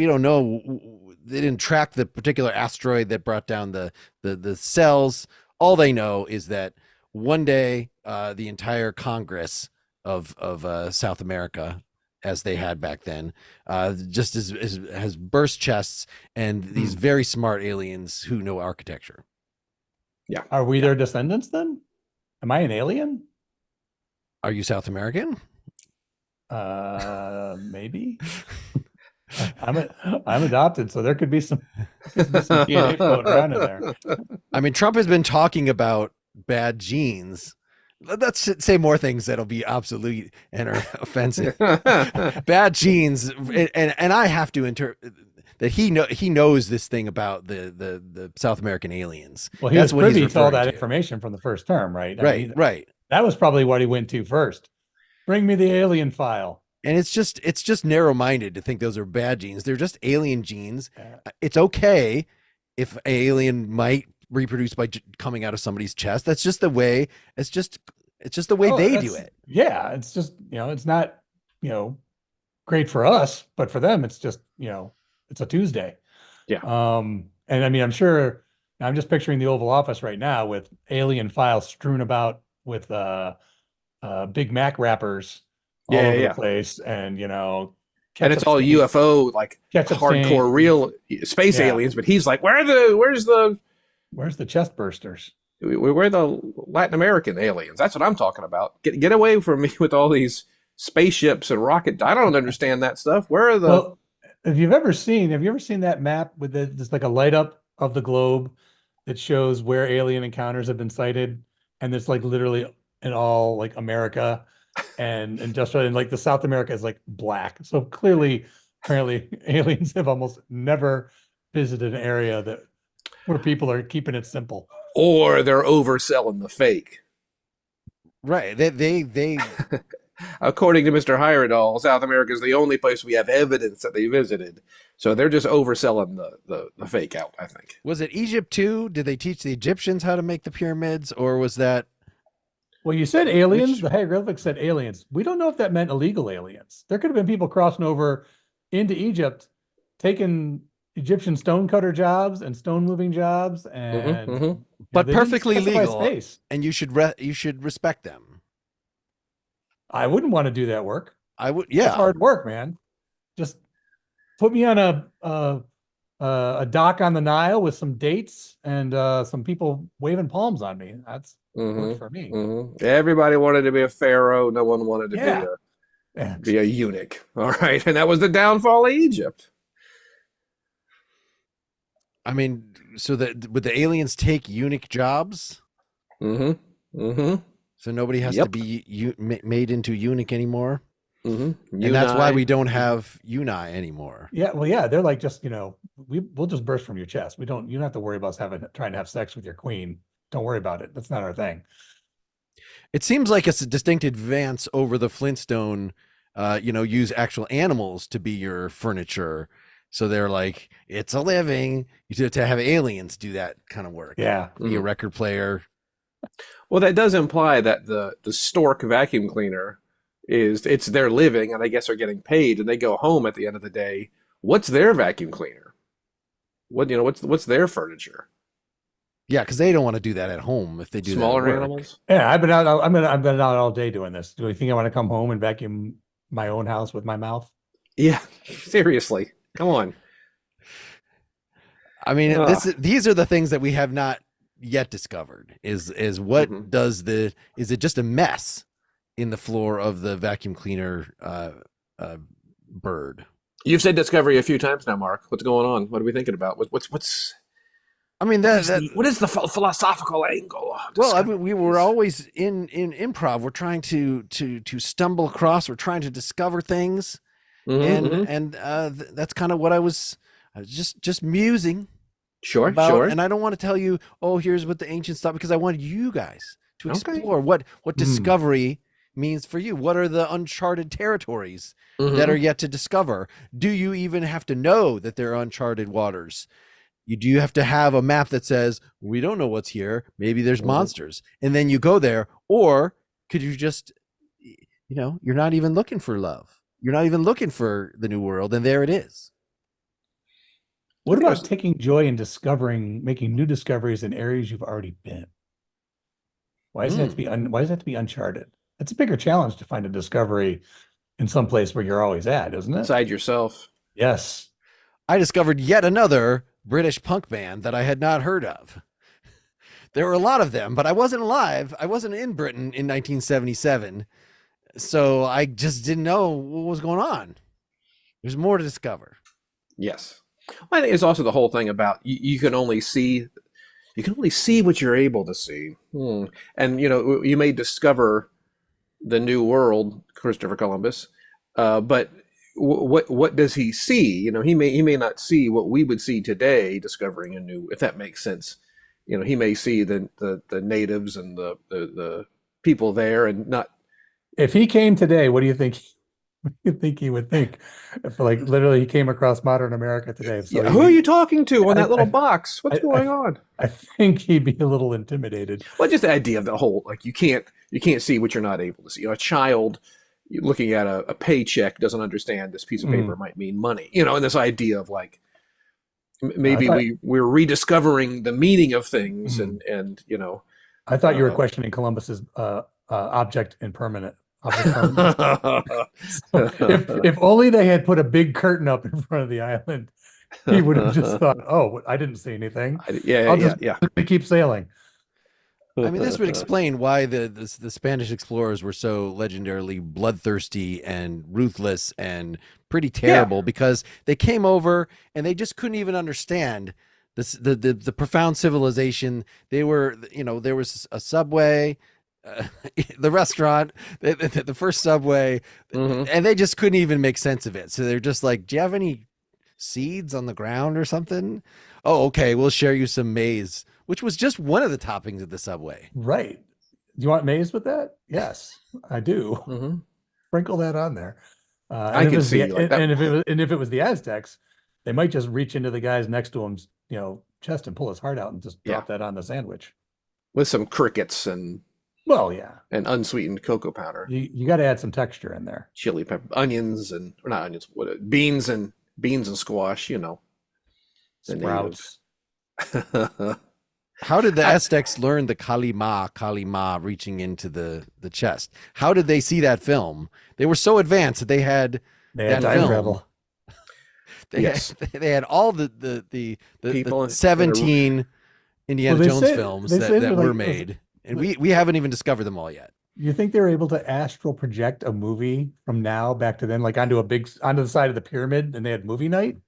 don't know. They didn't track the particular asteroid that brought down the cells. All they know is that one day the entire Congress of South America, as they had back then, just has burst chests and these very smart aliens who know architecture.
Yeah.
Are we their descendants then? Am I an alien?
Are you South American?
Maybe. I'm adopted, so there could be some DNA floating around in there.
Trump has been talking about bad genes. Let's say more things that'll be obsolete and are offensive. Bad genes, and I have to interpret that he knows this thing about the South American aliens.
Well, he was privy to all that information from the first term, right?
Right.
That was probably what he went to first. Bring me the alien file.
And it's just narrow-minded to think those are bad genes. They're just alien genes.
Yeah.
It's okay if an alien might reproduce by coming out of somebody's chest. That's just the way. It's just the way they do it.
Yeah, it's just, it's not, great for us, but for them, it's just, it's a Tuesday.
Yeah.
And I mean, I'm just picturing the Oval Office right now with alien files strewn about with Big Mac wrappers all over the place, and
and it's all UFO, like hardcore real space aliens. But he's like, where's the
chest bursters?
We're the Latin American aliens. That's what I'm talking about. Get away from me with all these spaceships and rocket. I don't understand that stuff. Where are the?
Well, have you ever seen that map with just like a light up of the globe that shows where alien encounters have been sighted, and it's like literally in all like America and industrial, and like the South America is like black. So apparently aliens have almost never visited an area where people are keeping it simple.
Or they're overselling the fake.
Right. They
according to Mr. Heyerdahl, South America is the only place we have evidence that they visited. So they're just overselling the fake out, I think.
Was it Egypt too? Did they teach the Egyptians how to make the pyramids, or was that?
Well, you said aliens. The hieroglyphics said aliens. We don't know if that meant illegal aliens. There could have been people crossing over into Egypt, taking Egyptian stonecutter jobs and stone moving jobs, and
but perfectly legal.
Space.
And you should respect them.
I wouldn't want to do that work.
I would. Yeah,
it's hard work, man. Just put me on a dock on the Nile with some dates and some people waving palms on me. That's works for me.
Everybody wanted to be a pharaoh. No one wanted to be a eunuch. All right, and that was the downfall of Egypt.
I mean, so would the aliens take eunuch jobs? So nobody has to be made into eunuch anymore. And that's why we don't have uni anymore.
Yeah, well, yeah, they're like, just we'll just burst from your chest. You don't have to worry about trying to have sex with your queen. Don't worry about it. That's not our thing.
It seems like it's a distinct advance over the Flintstone. Use actual animals to be your furniture. So they're like, it's a living. To have aliens do that kind of work.
Yeah,
be a record player.
Well, that does imply that the stork vacuum cleaner it's their living, and I guess they're getting paid, and they go home at the end of the day. What's their vacuum cleaner? What's their furniture?
Yeah, because they don't want to do that at home if they do
smaller animals.
Yeah, I've been out all day doing this. Do you think I want to come home and vacuum my own house with my mouth?
Yeah, seriously, come on.
I mean, these are the things that we have not yet discovered. Is what is it just a mess in the floor of the vacuum cleaner bird? You've
said discovery a few times now, Mark. What's going on? What are we thinking about? What's
I mean,
what is the philosophical angle?
Well, I mean, we were always in improv. We're trying to stumble across. We're trying to discover things, and that's kind of what I was just musing.
Sure.
And I don't want to tell you, oh, here's what the ancient stuff, because I wanted you guys to explore what discovery means for you. What are the uncharted territories that are yet to discover? Do you even have to know that they're uncharted waters? Do you have to have a map that says, we don't know what's here, maybe there's monsters, and then you go there? Or could you just, you're not even looking for love. You're not even looking for the new world, and there it is.
What about taking joy in making new discoveries in areas you've already been? Why does it have to be uncharted? It's a bigger challenge to find a discovery in some place where you're always at, isn't it?
Inside yourself.
Yes.
I discovered yet another British punk band that I had not heard of. There were a lot of them, but I wasn't alive. I wasn't in Britain in 1977. So I just didn't know what was going on. There's more to discover.
Yes. Well, I think it's also the whole thing about you can only see what you're able to see. And, you may discover the new world, Christopher Columbus, but what does he see? He may not see what we would see today, discovering a new, if that makes sense. He may see the natives and the people there, and not.
If he came today, what do you think you think he would think if like literally he came across modern America today. So
Yeah, who are you talking to on that little box? What's
I-
going on?
I think he'd be a little intimidated.
Well, just the idea of the whole, like, you can't see what you're not able to see. A child looking at a paycheck doesn't understand this piece of paper might mean money. And this idea of like maybe we're rediscovering the meaning of things, and
I thought you were questioning Columbus's object impermanent. If only they had put a big curtain up in front of the island, he would have just thought, "Oh, I didn't see anything. I'll just keep sailing."
I mean, this would explain why the Spanish explorers were so legendarily bloodthirsty and ruthless and pretty terrible, because they came over and they just couldn't even understand the profound civilization. They were, there was a subway, the restaurant, the first subway, and they just couldn't even make sense of it. So they're just like, "Do you have any seeds on the ground or something? Oh, okay, we'll share you some maize," which was just one of the toppings of the subway.
Right. Do you want maize with that? Yes, I do. Sprinkle that on there.
I can see
and if it was the Aztecs, they might just reach into the guys next to him's chest and pull his heart out and just drop that on the sandwich
with some crickets and
and
unsweetened cocoa powder.
You got to add some texture in there.
Chili pepper, onions, or not onions, beans and squash.
Sprouts.
How did the Aztecs learn the Kalima reaching into the chest? How did they see that film? They were so advanced that they had that
time
film.
travel.
They had all the
People
17 Indiana Jones films that were
like,
made, and we haven't even discovered them all yet.
You think they were able to astral project a movie from now back to then, like onto the side of the pyramid, and they had movie night?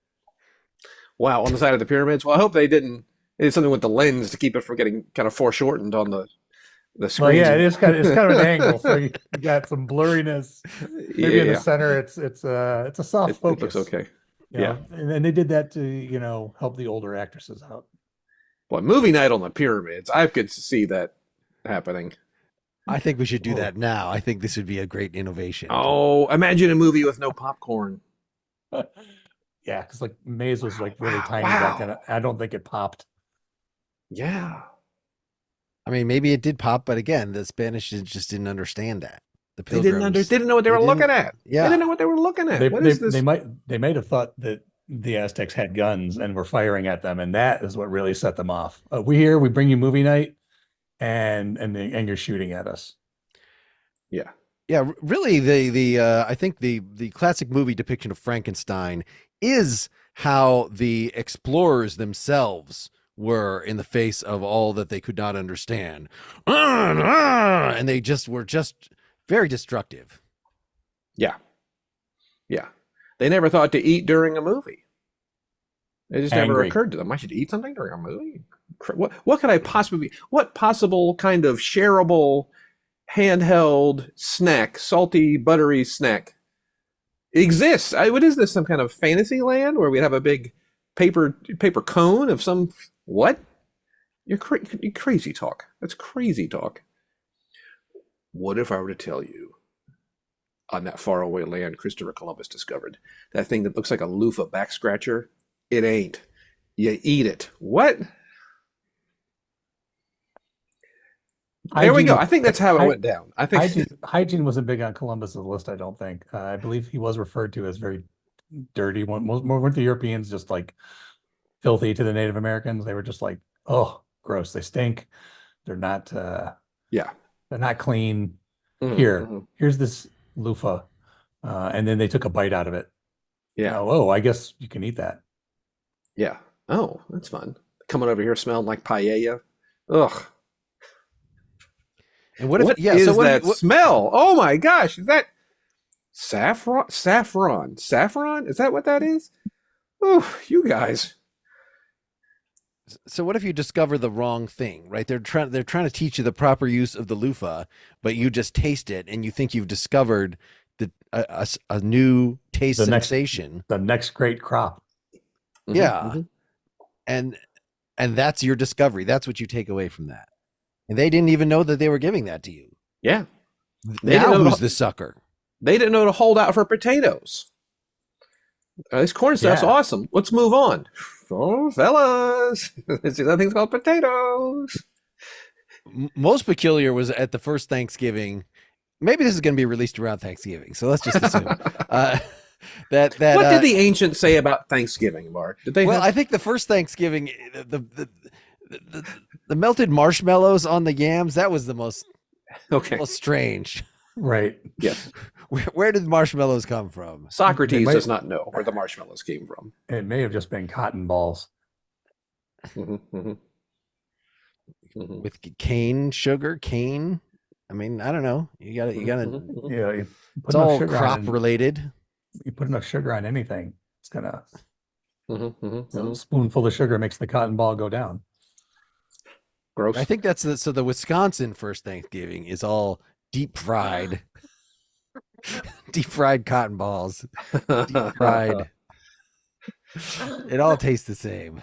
Wow, on the side of the pyramids. Well, I hope they didn't. They did something with the lens to keep it from getting kind of foreshortened on the screen.
Well, yeah, it's kind of an angle, so you got some blurriness. Maybe in the center, it's a soft focus.
It looks okay.
And they did that to help the older actresses out.
Well, movie night on the pyramids, I could see that happening.
I think we should do that now. I think this would be a great innovation.
Oh, imagine a movie with no popcorn.
Yeah, because like maize was like really tiny back then. I don't think it popped.
Yeah.
I mean, maybe it did pop, but again, the Spanish just didn't understand that.
They didn't know what they were looking at.
Yeah.
They didn't know what they were looking at. What is this?
They might have thought that the Aztecs had guns and were firing at them, and that is what really set them off. We bring you movie night, and you're shooting at us.
Yeah.
Yeah, really, I think the classic movie depiction of Frankenstein is how the explorers themselves were in the face of all that they could not understand, and they were very destructive.
Yeah. They never thought to eat during a movie. It just never occurred to them. I should eat something during a movie. What could I possibly? What possible kind of shareable, handheld snack, salty, buttery snack exists? What is this? Some kind of fantasy land where we'd have a big paper cone of some what? You're crazy talk. That's crazy talk. What if I were to tell you, on that faraway land Christopher Columbus discovered, that thing that looks like a loofah back scratcher? It ain't. You eat it. What? There we go. I think that's how it went down. I think
hygiene wasn't big on Columbus's list. I don't think. I believe he was referred to as very dirty. Weren't the Europeans just like filthy to the Native Americans? They were just like, oh, gross. They stink. They're not. They're not clean. Here's this loofah, and then they took a bite out of it.
Yeah.
Oh, I guess you can eat that.
Yeah. Oh, that's fun. Coming over here smelling like paella. Ugh.
And what is
that smell? Oh my gosh, is that saffron? Saffron? Is that what that is? Oh, you guys.
So what if you discover the wrong thing, right? They're trying to teach you the proper use of the loofah, but you just taste it and you think you've discovered a new taste sensation.
The next great crop.
Yeah. And that's your discovery. That's what you take away from that. And they didn't even know that they were giving that to you.
Yeah.
Now who's the sucker?
They didn't know to hold out for potatoes. This corn stuff's awesome. Let's move on. Oh, fellas, this thing's called potatoes.
Most peculiar was at the first Thanksgiving. Maybe this is going to be released around Thanksgiving, so let's just assume that.
What did the ancients say about Thanksgiving, Mark? Did they?
Well, I think the first Thanksgiving, the melted marshmallows on the yams, that was the most strange.
Right.
Yes.
Where did the marshmallows come from?
Socrates does not know where the marshmallows came from.
It may have just been cotton balls.
With cane sugar, cane. I mean, I don't know. You got to.
Yeah,
it's all crop related.
You put enough sugar on anything, it's gonna. A spoonful of sugar makes the cotton ball go down.
Gross.
I think that's the Wisconsin first Thanksgiving is all deep fried. Deep fried cotton balls. Deep fried. It all tastes the same.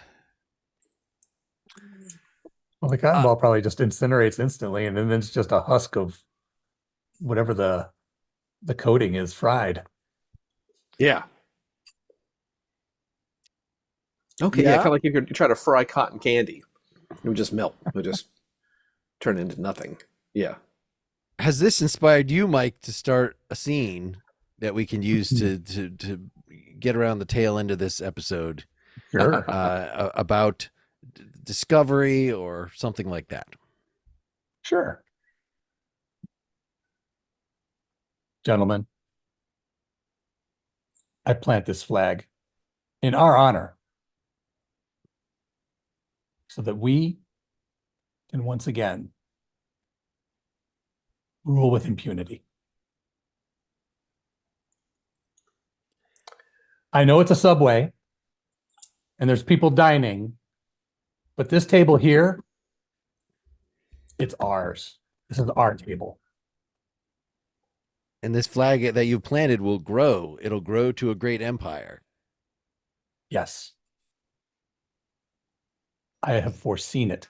Well, the cotton ball probably just incinerates instantly, and then it's just a husk of whatever the coating is fried.
Yeah. Okay. Yeah. Kind of like if you try to fry cotton candy, it would just melt. It would just turn into nothing. Yeah.
Has this inspired you, Mike, to start a scene that we can use to get around the tail end of this episode?
Sure.
About discovery or something like that.
Sure. Gentlemen, I plant this flag in our honor so that we can once again rule with impunity. I know it's a Subway and there's people dining, but this table here, it's ours. This is our table.
And this flag that you planted will grow. It'll grow to a great empire.
Yes. I have foreseen it.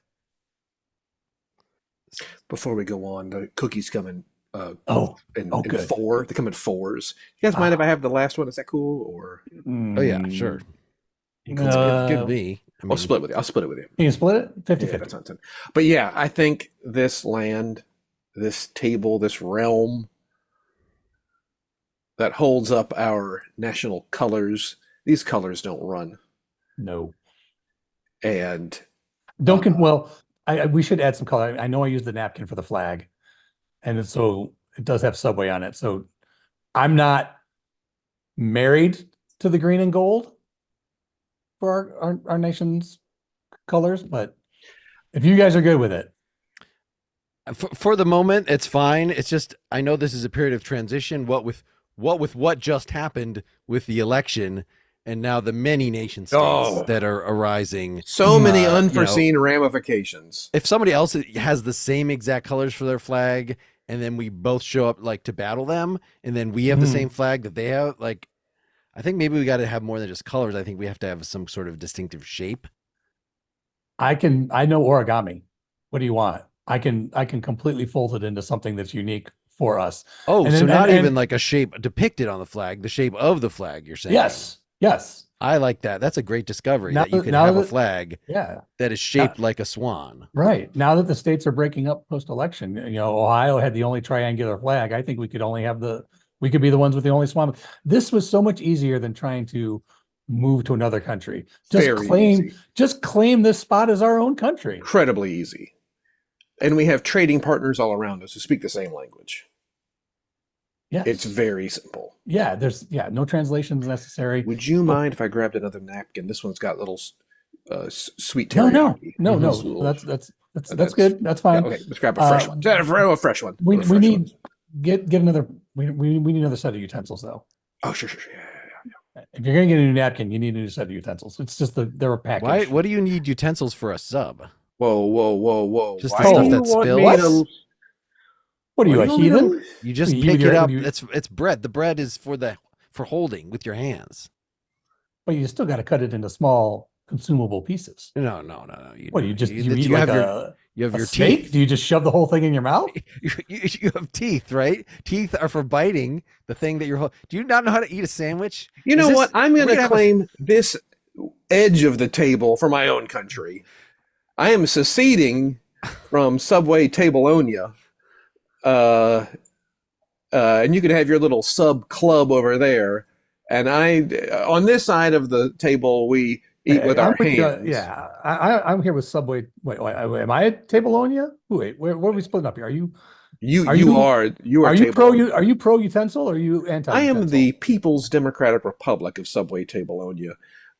Before we go on, the cookies come in in
good.
four. They come in fours. You guys mind if I have the last one? Is that cool? Or
oh yeah, sure. It's good to me. I mean,
I'll split with you. I'll split it with you.
You can split it 50-50.
Yeah, but yeah, I think this land, this table, this realm that holds up our national colors. These colors don't run.
No.
And
we should add some color. I know I used the napkin for the flag, and so it does have Subway on it. So I'm not married to the green and gold for our nation's colors, but if you guys are good with it.
For the moment, it's fine. It's just, I know this is a period of transition. What just happened with the election, and now the many nation states that are arising.
So many unforeseen ramifications.
If somebody else has the same exact colors for their flag, and then we both show up like to battle them, and then we have the same flag that they have, like, I think maybe we got to have more than just colors. I think we have to have some sort of distinctive shape.
I know origami. What do you want? I can completely fold it into something that's unique for us.
Oh, and so not even like a shape depicted on the flag, the shape of the flag, you're saying?
Yes.
I like that. That's a great discovery that you can have a flag that is shaped like a swan.
Right. Now that the states are breaking up post-election, Ohio had the only triangular flag. I think we could be the ones with the only swan. This was so much easier than trying to move to another country. Just claim this spot as our own country.
Incredibly easy. And we have trading partners all around us who speak the same language.
Yes.
It's very simple.
Yeah, there's no translations necessary.
Would you mind if I grabbed another napkin? This one's got little sweet teriyaki.
No. That's good. That's fine.
Yeah, okay, let's grab a fresh one. A fresh one.
We need get another. We need another set of utensils though.
Oh, sure. Yeah.
If you're gonna get a new napkin, you need a new set of utensils. It's just they're a package.
Why? What do you need utensils for a sub?
Whoa.
Just the stuff that spills.
What are you, a heathen?
You just pick it up. It's bread. The bread is for holding with your hands.
Well, you still got to cut it into small consumable pieces.
No.
What, you eat
you
like
have your
snake?
teeth.
Do you just shove the whole thing in your mouth?
You have teeth, right? Teeth are for biting the thing that you're. Do you not know how to eat a sandwich?
You know what? I'm going to claim this edge of the table for my own country. I am seceding from Subway Tableonia. And you could have your little sub club over there. And on this side of the table, we eat with our hands.
Yeah, I'm here with Subway. Wait, am I at Tableonia? Wait, where are we splitting up here? Are you pro utensil or are you anti?
I am the People's Democratic Republic of Subway Tableonia.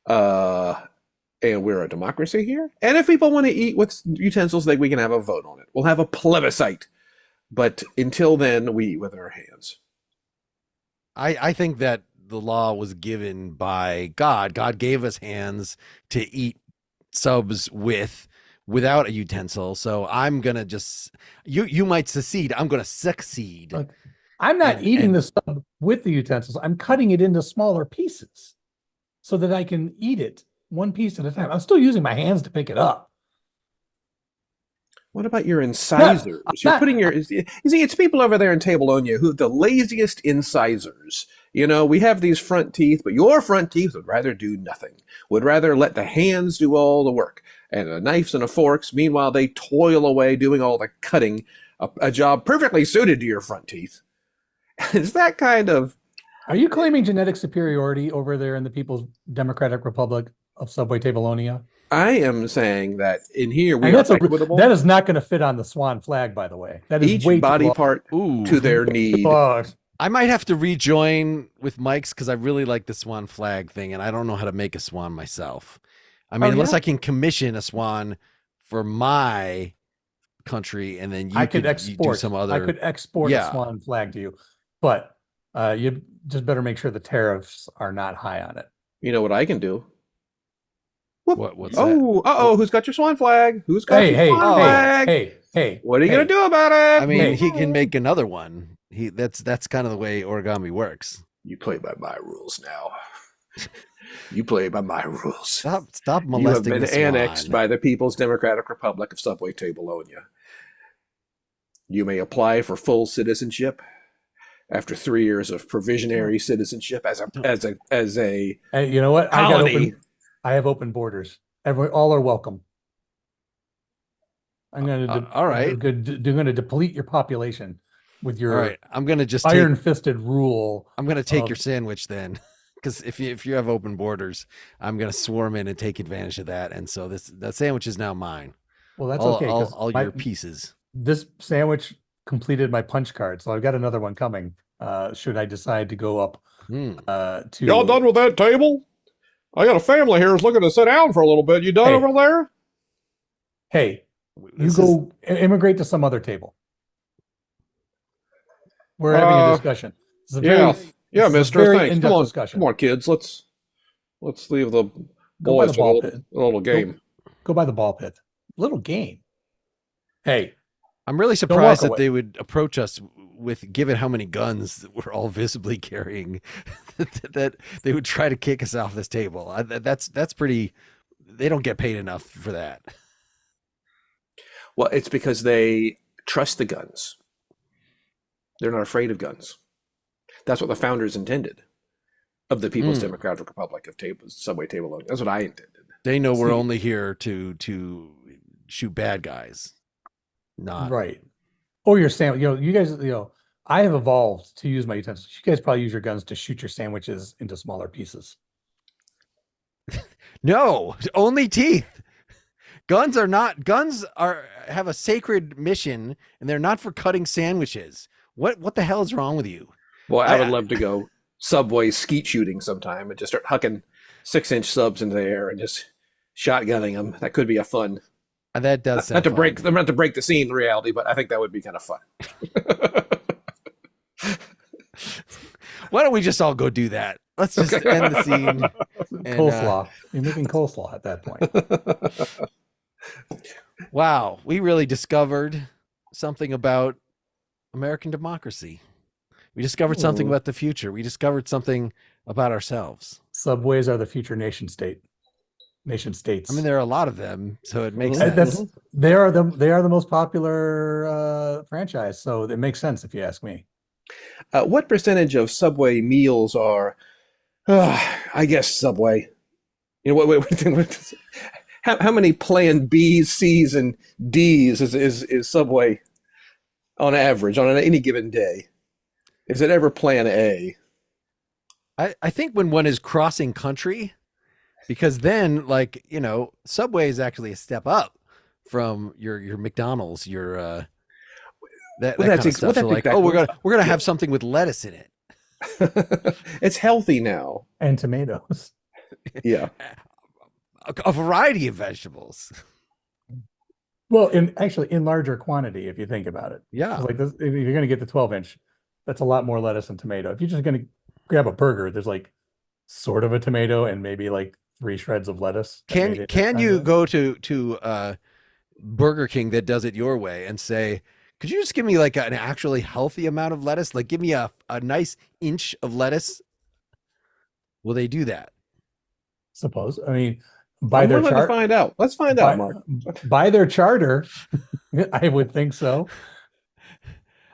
And we're a democracy here. And if people want to eat with utensils, we can have a vote on it. We'll have a plebiscite. But until then, we eat with our hands.
I think that the law was given by God. God gave us hands to eat subs without a utensil. So I'm going to just, you might secede. I'm going to succeed.
Look, I'm not eating the sub with the utensils. I'm cutting it into smaller pieces so that I can eat it one piece at a time. I'm still using my hands to pick it up.
What about your incisors? You're putting you see, it's people over there in Tableonia who have the laziest incisors. You know, we have these front teeth, but your front teeth would rather do nothing. Would rather let the hands do all the work. And the knives and the forks, meanwhile, they toil away doing all the cutting, a job perfectly suited to your front teeth. It's that kind of...
Are you claiming genetic superiority over there in the People's Democratic Republic of Subway Tableonia?
I am saying that in here we are equitable.
That is not going to fit on the swan flag, by the way. That is
each body part to their need.
I might have to rejoin with Mike's because I really like the swan flag thing, and I don't know how to make a swan myself. I mean, unless I can commission a swan for my country, and then you could do some other.
I could export a swan flag to you, but you just better make sure the tariffs are not high on it.
You know what I can do?
What's that?
Who's got your swan flag? Who's got your swan flag?
Hey,
what are you gonna do about it?
I mean, he can make another one. That's kind of the way origami works.
You play by my rules now. You play by my rules.
Stop molesting.
You have been annexed by the People's Democratic Republic of Subway Tableonia. You may apply for full citizenship after 3 years of provisionary citizenship as a
Hey, you know what?
colony.
I have open borders. All are welcome. I'm going to
all right.
They're going to deplete your population with your
all right. I'm going to just
iron-fisted rule.
I'm going to take your sandwich then, because if you have open borders, I'm going to swarm in and take advantage of that. And so that sandwich is now mine.
Well, that's okay.
All your pieces.
This sandwich completed my punch card, so I've got another one coming. Should I decide to go up to
y'all done with that table? I got a family here who's looking to sit down for a little bit. You done over there?
Hey, go immigrate to some other table. We're having a discussion.
Yeah, mister. Thanks. Come on,
discussion.
Come on, kids. Let's leave the boys to a little game.
Go by the ball pit. Little game. Hey,
I'm really surprised that they would approach us with, given how many guns that we're all visibly carrying, that they would try to kick us off this table. That's pretty. They don't get paid enough for that.
Well, it's because they trust the guns. They're not afraid of guns. That's what the founders intended of the People's Democratic Republic of Subway Tableonia. That's what I intended.
They know we're only here to shoot bad guys. Not
right. Or your sandwich. You guys. I have evolved to use my utensils. You guys probably use your guns to shoot your sandwiches into smaller pieces.
No, only teeth. Guns have a sacred mission, and they're not for cutting sandwiches. What the hell is wrong with you?
Boy, I would love to go Subway skeet shooting sometime and just start hucking 6-inch subs into the air and just shotgunning them. That could be a fun.
That does sound
not to
fun.
break. I'm not to break the scene in reality, but I think that would be kind of fun.
Why don't we just all go do that? Let's just end the scene.
Coleslaw. You're making coleslaw at that point.
Wow, we really discovered something about American democracy. We discovered something about the future. We discovered something about ourselves.
Subways are the future nation state. nation states.
I mean, there are a lot of them, so it makes
Mhm.
sense.
They are the most popular franchise, so it makes sense if you ask me.
What percentage of Subway meals are, I guess, Subway? You know, how many Plan B's, C's, and D's is Subway on average on any given day? Is it ever Plan A?
I think when one is crossing country, because then, like, Subway is actually a step up from your McDonald's, your that
Well,
kind of stuff. So like, oh, we're gonna have something with lettuce in it.
It's healthy now.
And tomatoes.
Yeah.
A variety of vegetables.
Well, in larger quantity, if you think about it.
Yeah.
Like this, if you're going to get the 12-inch, that's a lot more lettuce and tomato. If you're just going to grab a burger, there's like sort of a tomato and maybe like 3 shreds of lettuce.
Can you go to Burger King that does it your way and say, could you just give me like an actually healthy amount of lettuce? Like give me a nice inch of lettuce. Will they do that?
Suppose. I mean, by
I'm
their
willing to
chart,
find out. Let's find out, Mark.
by their charter, I would think so.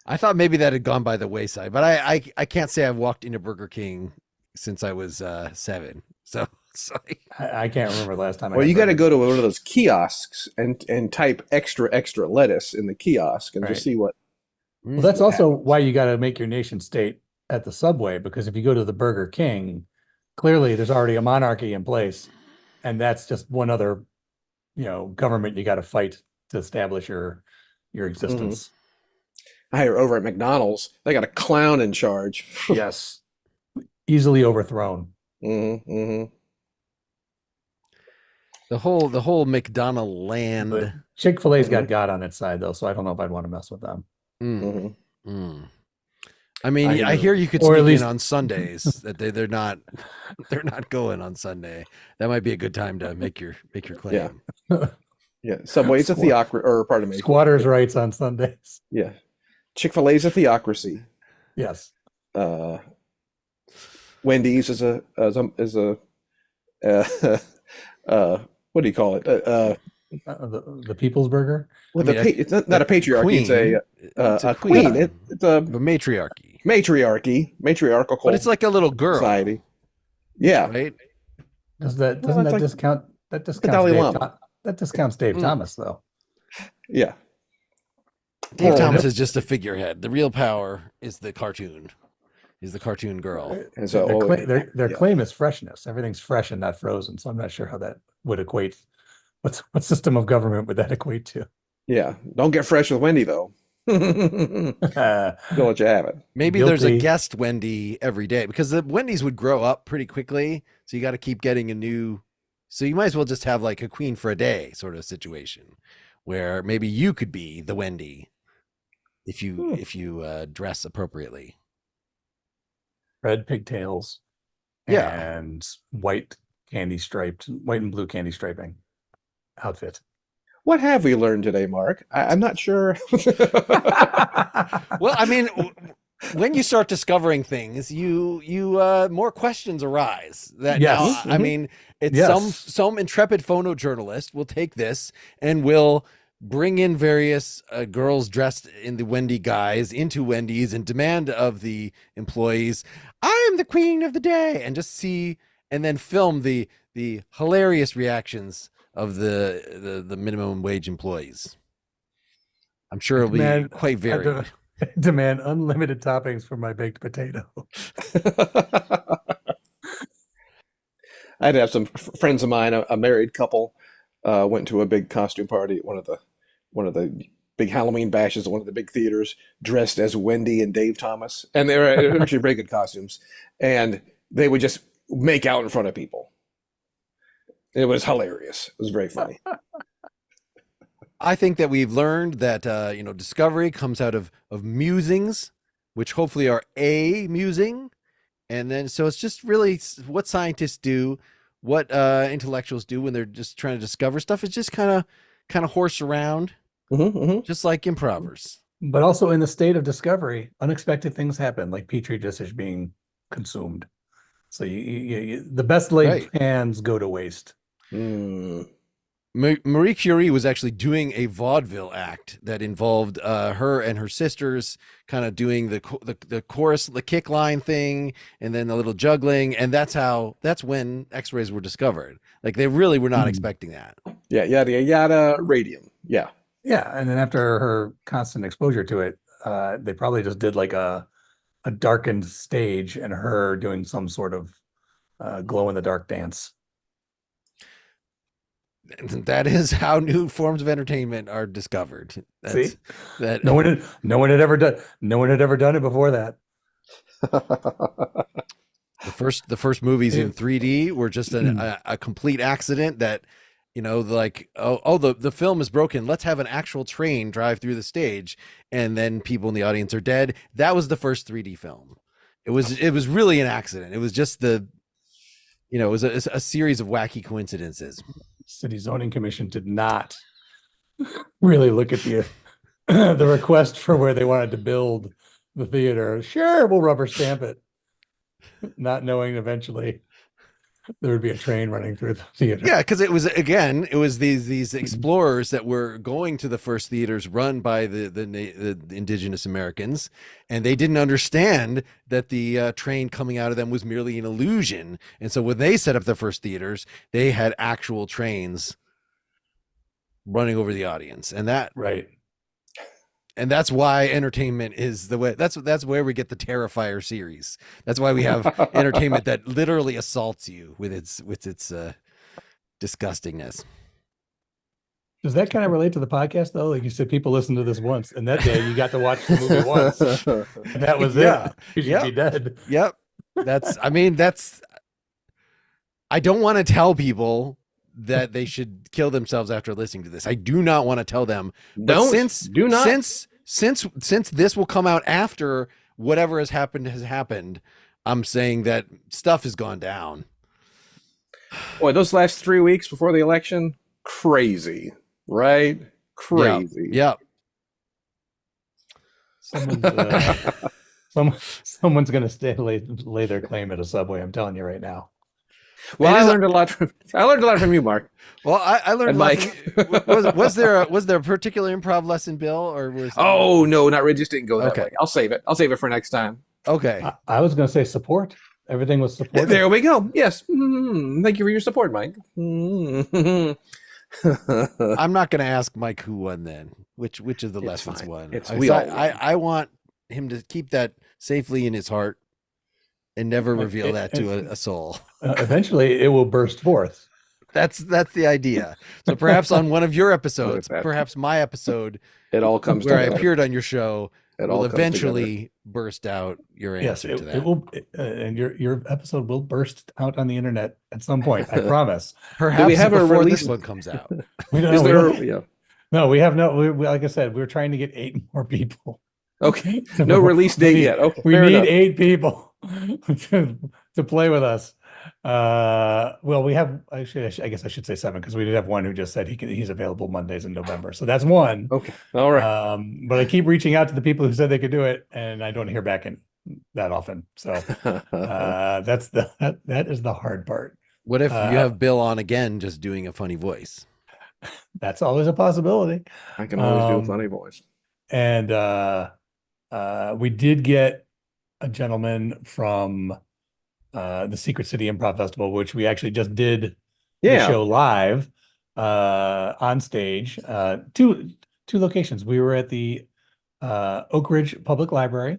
I thought maybe that had gone by the wayside, but I can't say I've walked into Burger King since I was 7. So sorry.
I can't remember the last time.
Well, you got to go to one of those kiosks and type extra lettuce in the kiosk and just see what.
Well, that's also why you got to make your nation state at the Subway, because if you go to the Burger King, clearly there's already a monarchy in place, and that's just one other, government you got to fight to establish your existence.
I hear over at McDonald's, they got a clown in charge.
Yes, easily overthrown.
Mm-hmm.
The whole McDonald land.
But Chick-fil-A's got God on its side, though, so I don't know if I'd want to mess with them.
I mean, I hear you could
or at
sneak
least-
in on Sundays. That they're not going on Sunday. That might be a good time to make your claim.
Yeah. Subway's a theocracy, or pardon me.
Squatters' rights on Sundays.
Yeah. Chick-fil-A's a theocracy.
Yes.
Wendy's is a what do you call it?
The People's Burger.
Well,
I mean,
it's not a patriarchy.
queen.
It's a queen. It's a
The matriarchy.
matriarchal.
But it's like a little girl,
society. Yeah.
right?
Doesn't
Well,
that
it's like
discount
the Dalai Lama.
That discounts Dave Thomas, though.
Yeah.
Dave
Oh,
Thomas
no.
is just a figurehead. The real power is the cartoon. Is the cartoon girl.
And so
Their claim is freshness. Everything's fresh and not frozen. So I'm not sure how that would equate. What system of government would that equate to?
yeah. Don't get fresh with Wendy though. Don't let you have it.
Maybe there's a
Guilty.
guest Wendy every day, because the Wendy's would grow up pretty quickly. So you got to keep getting a new. So you might as well just have like a queen for a day sort of situation, where maybe you could be the Wendy if you dress appropriately.
Red pigtails.
Yeah.
And white and blue candy striping outfit.
What have we learned today, Mark? I'm not sure.
Well, I mean, when you start discovering things, you more questions arise. That
Yes.
now, I mean, it's
Yes.
some intrepid photojournalist will take this and will bring in various girls dressed in the Wendy guise into Wendy's and demand of the employees, "I am the queen of the day," and just see and then film the hilarious reactions of the minimum wage employees. I'm sure it'll be
Demand-
quite varied.
Demand unlimited toppings for my baked potato.
I'd have some friends of mine, a married couple, went to a big costume party at one of the big Halloween bashes at one of the big theaters, dressed as Wendy and Dave Thomas, and they were actually very good costumes, and they would just make out in front of people. It was hilarious. It was very funny.
I think that we've learned that discovery comes out of musings, which hopefully are a musing, and then so it's just really what scientists do, what intellectuals do when they're just trying to discover stuff. Is just kind of horse around, just like improvers.
But also in the state of discovery, unexpected things happen, like Petri dishes being consumed. So you the best laid
Right.
plans go to waste.
Mm.
Marie Curie was actually doing a vaudeville act that involved her and her sisters kind of doing the chorus, the kick line thing, and then the little juggling, and that's when X-rays were discovered. Like they really were not expecting that.
Yeah, yada yada, radium. Yeah.
Yeah, and then after her constant exposure to it, they probably just did like a darkened stage and her doing some sort of glow in the dark dance.
That is how new forms of entertainment are discovered.
See,
that
no one had ever done it before that.
the first movies in 3D were just a complete accident that, like, the film is broken. Let's have an actual train drive through the stage, and then people in the audience are dead. That was the first 3D film. It was really an accident. It was just it was a series of wacky coincidences.
City Zoning Commission did not really look at the request for where they wanted to build the theater. Sure, we'll rubber stamp it, not knowing eventually there would be a train running through the theater.
Yeah, because it was these explorers that were going to the first theaters run by the indigenous Americans, and they didn't understand that the train coming out of them was merely an illusion. And so when they set up the first theaters, they had actual trains running over the audience, and that's why entertainment is the way. That's where we get the Terrifier series. That's why we have entertainment that literally assaults you with its disgustingness.
Does that kind of relate to the podcast though? Like you said, people listen to this once, and that day you got to watch the movie once, and that was it. You should be dead.
Yep. I don't want to tell people that they should kill themselves after listening to this. I do not want to tell them. Since this will come out after whatever has happened, I'm saying that stuff has gone down.
Boy, those last 3 weeks before the election, crazy, right? Crazy.
Yep.
Someone's going to lay their claim at a Subway. I'm telling you right now.
Well, I learned a lot from you, Mark.
Well, I learned
and Mike.
Was there a particular improv lesson, Bill, or was?
Oh no, not really. Just didn't go that
Okay.
way. I'll save it. I'll save it for next time.
Okay.
I was going to say support. Everything was support.
There we go. Yes. Thank you for your support, Mike.
I'm not going to ask Mike who won then. Which of the lessons
fine.
won?
I
I want him to keep that safely in his heart and never reveal that to a soul.
Eventually, it will burst forth.
That's the idea. So perhaps on one of your episodes, perhaps my episode,
it all comes
where
together.
I appeared on your show,
It
will
all comes
eventually burst out your
Yes,
answer to that.
it will, and your episode will burst out on the internet at some point. I promise.
Perhaps
we have a
before
release-
this one comes out.
We don't
Is
know.
there? Yeah.
No, we have no. We, like I said, we're trying to get 8 more people.
Okay. No release date yet. Okay.
We
fair
need
enough.
8 people to play with us. Well, we have. I guess I should say 7 because we did have one who just said he's available Mondays in November. So that's one.
Okay. All right.
But I keep reaching out to the people who said they could do it, and I don't hear back that often. So that is the hard part.
What if you have Bill on again, just doing a funny voice?
That's always a possibility.
I can always do a funny voice.
And we did get a gentleman from the Secret City Improv Festival, which we actually just did the show live on stage. Two locations. We were at the Oak Ridge Public Library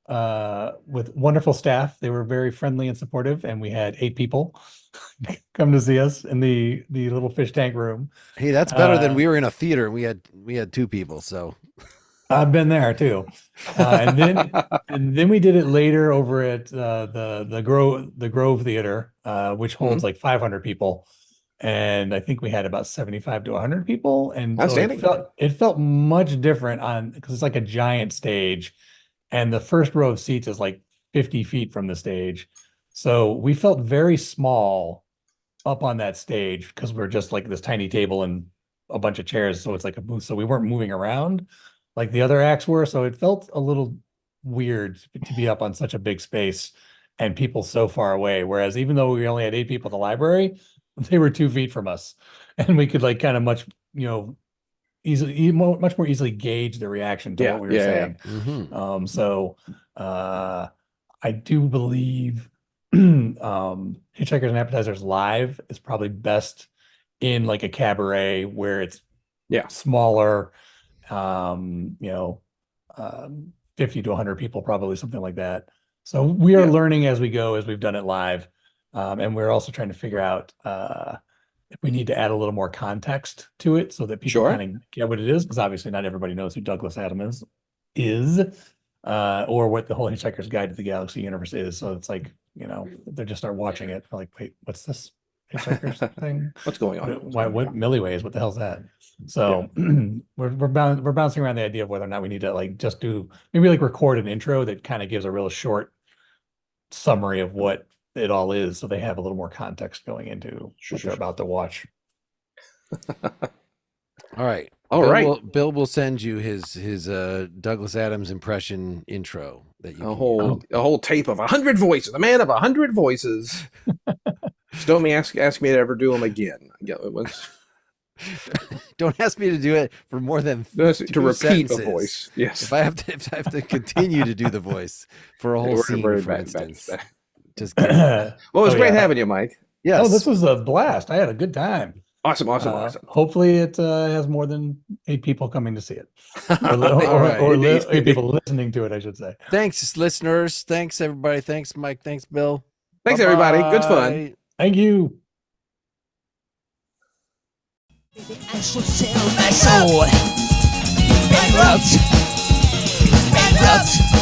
with wonderful staff. They were very friendly and supportive, and we had 8 people come to see us in the little fish tank room.
Hey, that's better than we were in a theater and we had 2 people. So
I've been there too. And then we did it later over at the Grove Theater, which holds like 500 people. And I think we had about 75 to 100 people. And so it felt much different because it's like a giant stage. And the first row of seats is like 50 feet from the stage. So we felt very small up on that stage because we're just like this tiny table and a bunch of chairs. So it's like a booth. So we weren't moving around like the other acts were. So it felt a little weird to be up on such a big space and people so far away. Whereas even though we only had 8 people at the library, they were 2 feet from us, and we could like kind of much, much more easily gauge the reaction to what we were saying.
Mhm.
So I do believe Hitchhikers and Appetizers live is probably best in like a cabaret where it's smaller, 50 to 100 people, probably something like that. So we are learning as we go, as we've done it live. And we're also trying to figure out if we need to add a little more context to it so that people kind of get what it is, because obviously not everybody knows who Douglas Adams is, or what the whole Hitchhiker's Guide to the Galaxy universe is. So it's like, they just start watching it, they're like, wait, what's this Hitchhiker's thing?
What's going on?
What Milliways? What the hell's that? So we're bouncing around the idea of whether or not we need to like just do maybe like record an intro that kind of gives a real short summary of what it all is, so they have a little more context going into what they're about to watch.
All right. Bill will send you his Douglas Adams impression intro that you
a whole tape of 100 voices, a man of 100 voices. Just don't ask me to ever do them again.
Don't ask me to do it for more than
to repeat
sentences.
the voice. Yes.
If I have to continue to do the voice for a whole scene, for instance. Just kidding.
Well, it was great having you, Mike.
Yes.
Oh, this was a blast. I had a good time.
Awesome.
Hopefully it has more than 8 people coming to see it. Or 8 people listening to it, I should say.
Thanks, listeners. Thanks, everybody. Thanks, Mike. Thanks, Bill.
Thanks, everybody. Good fun.
Thank you.
I should sell my soul. Bankrupt.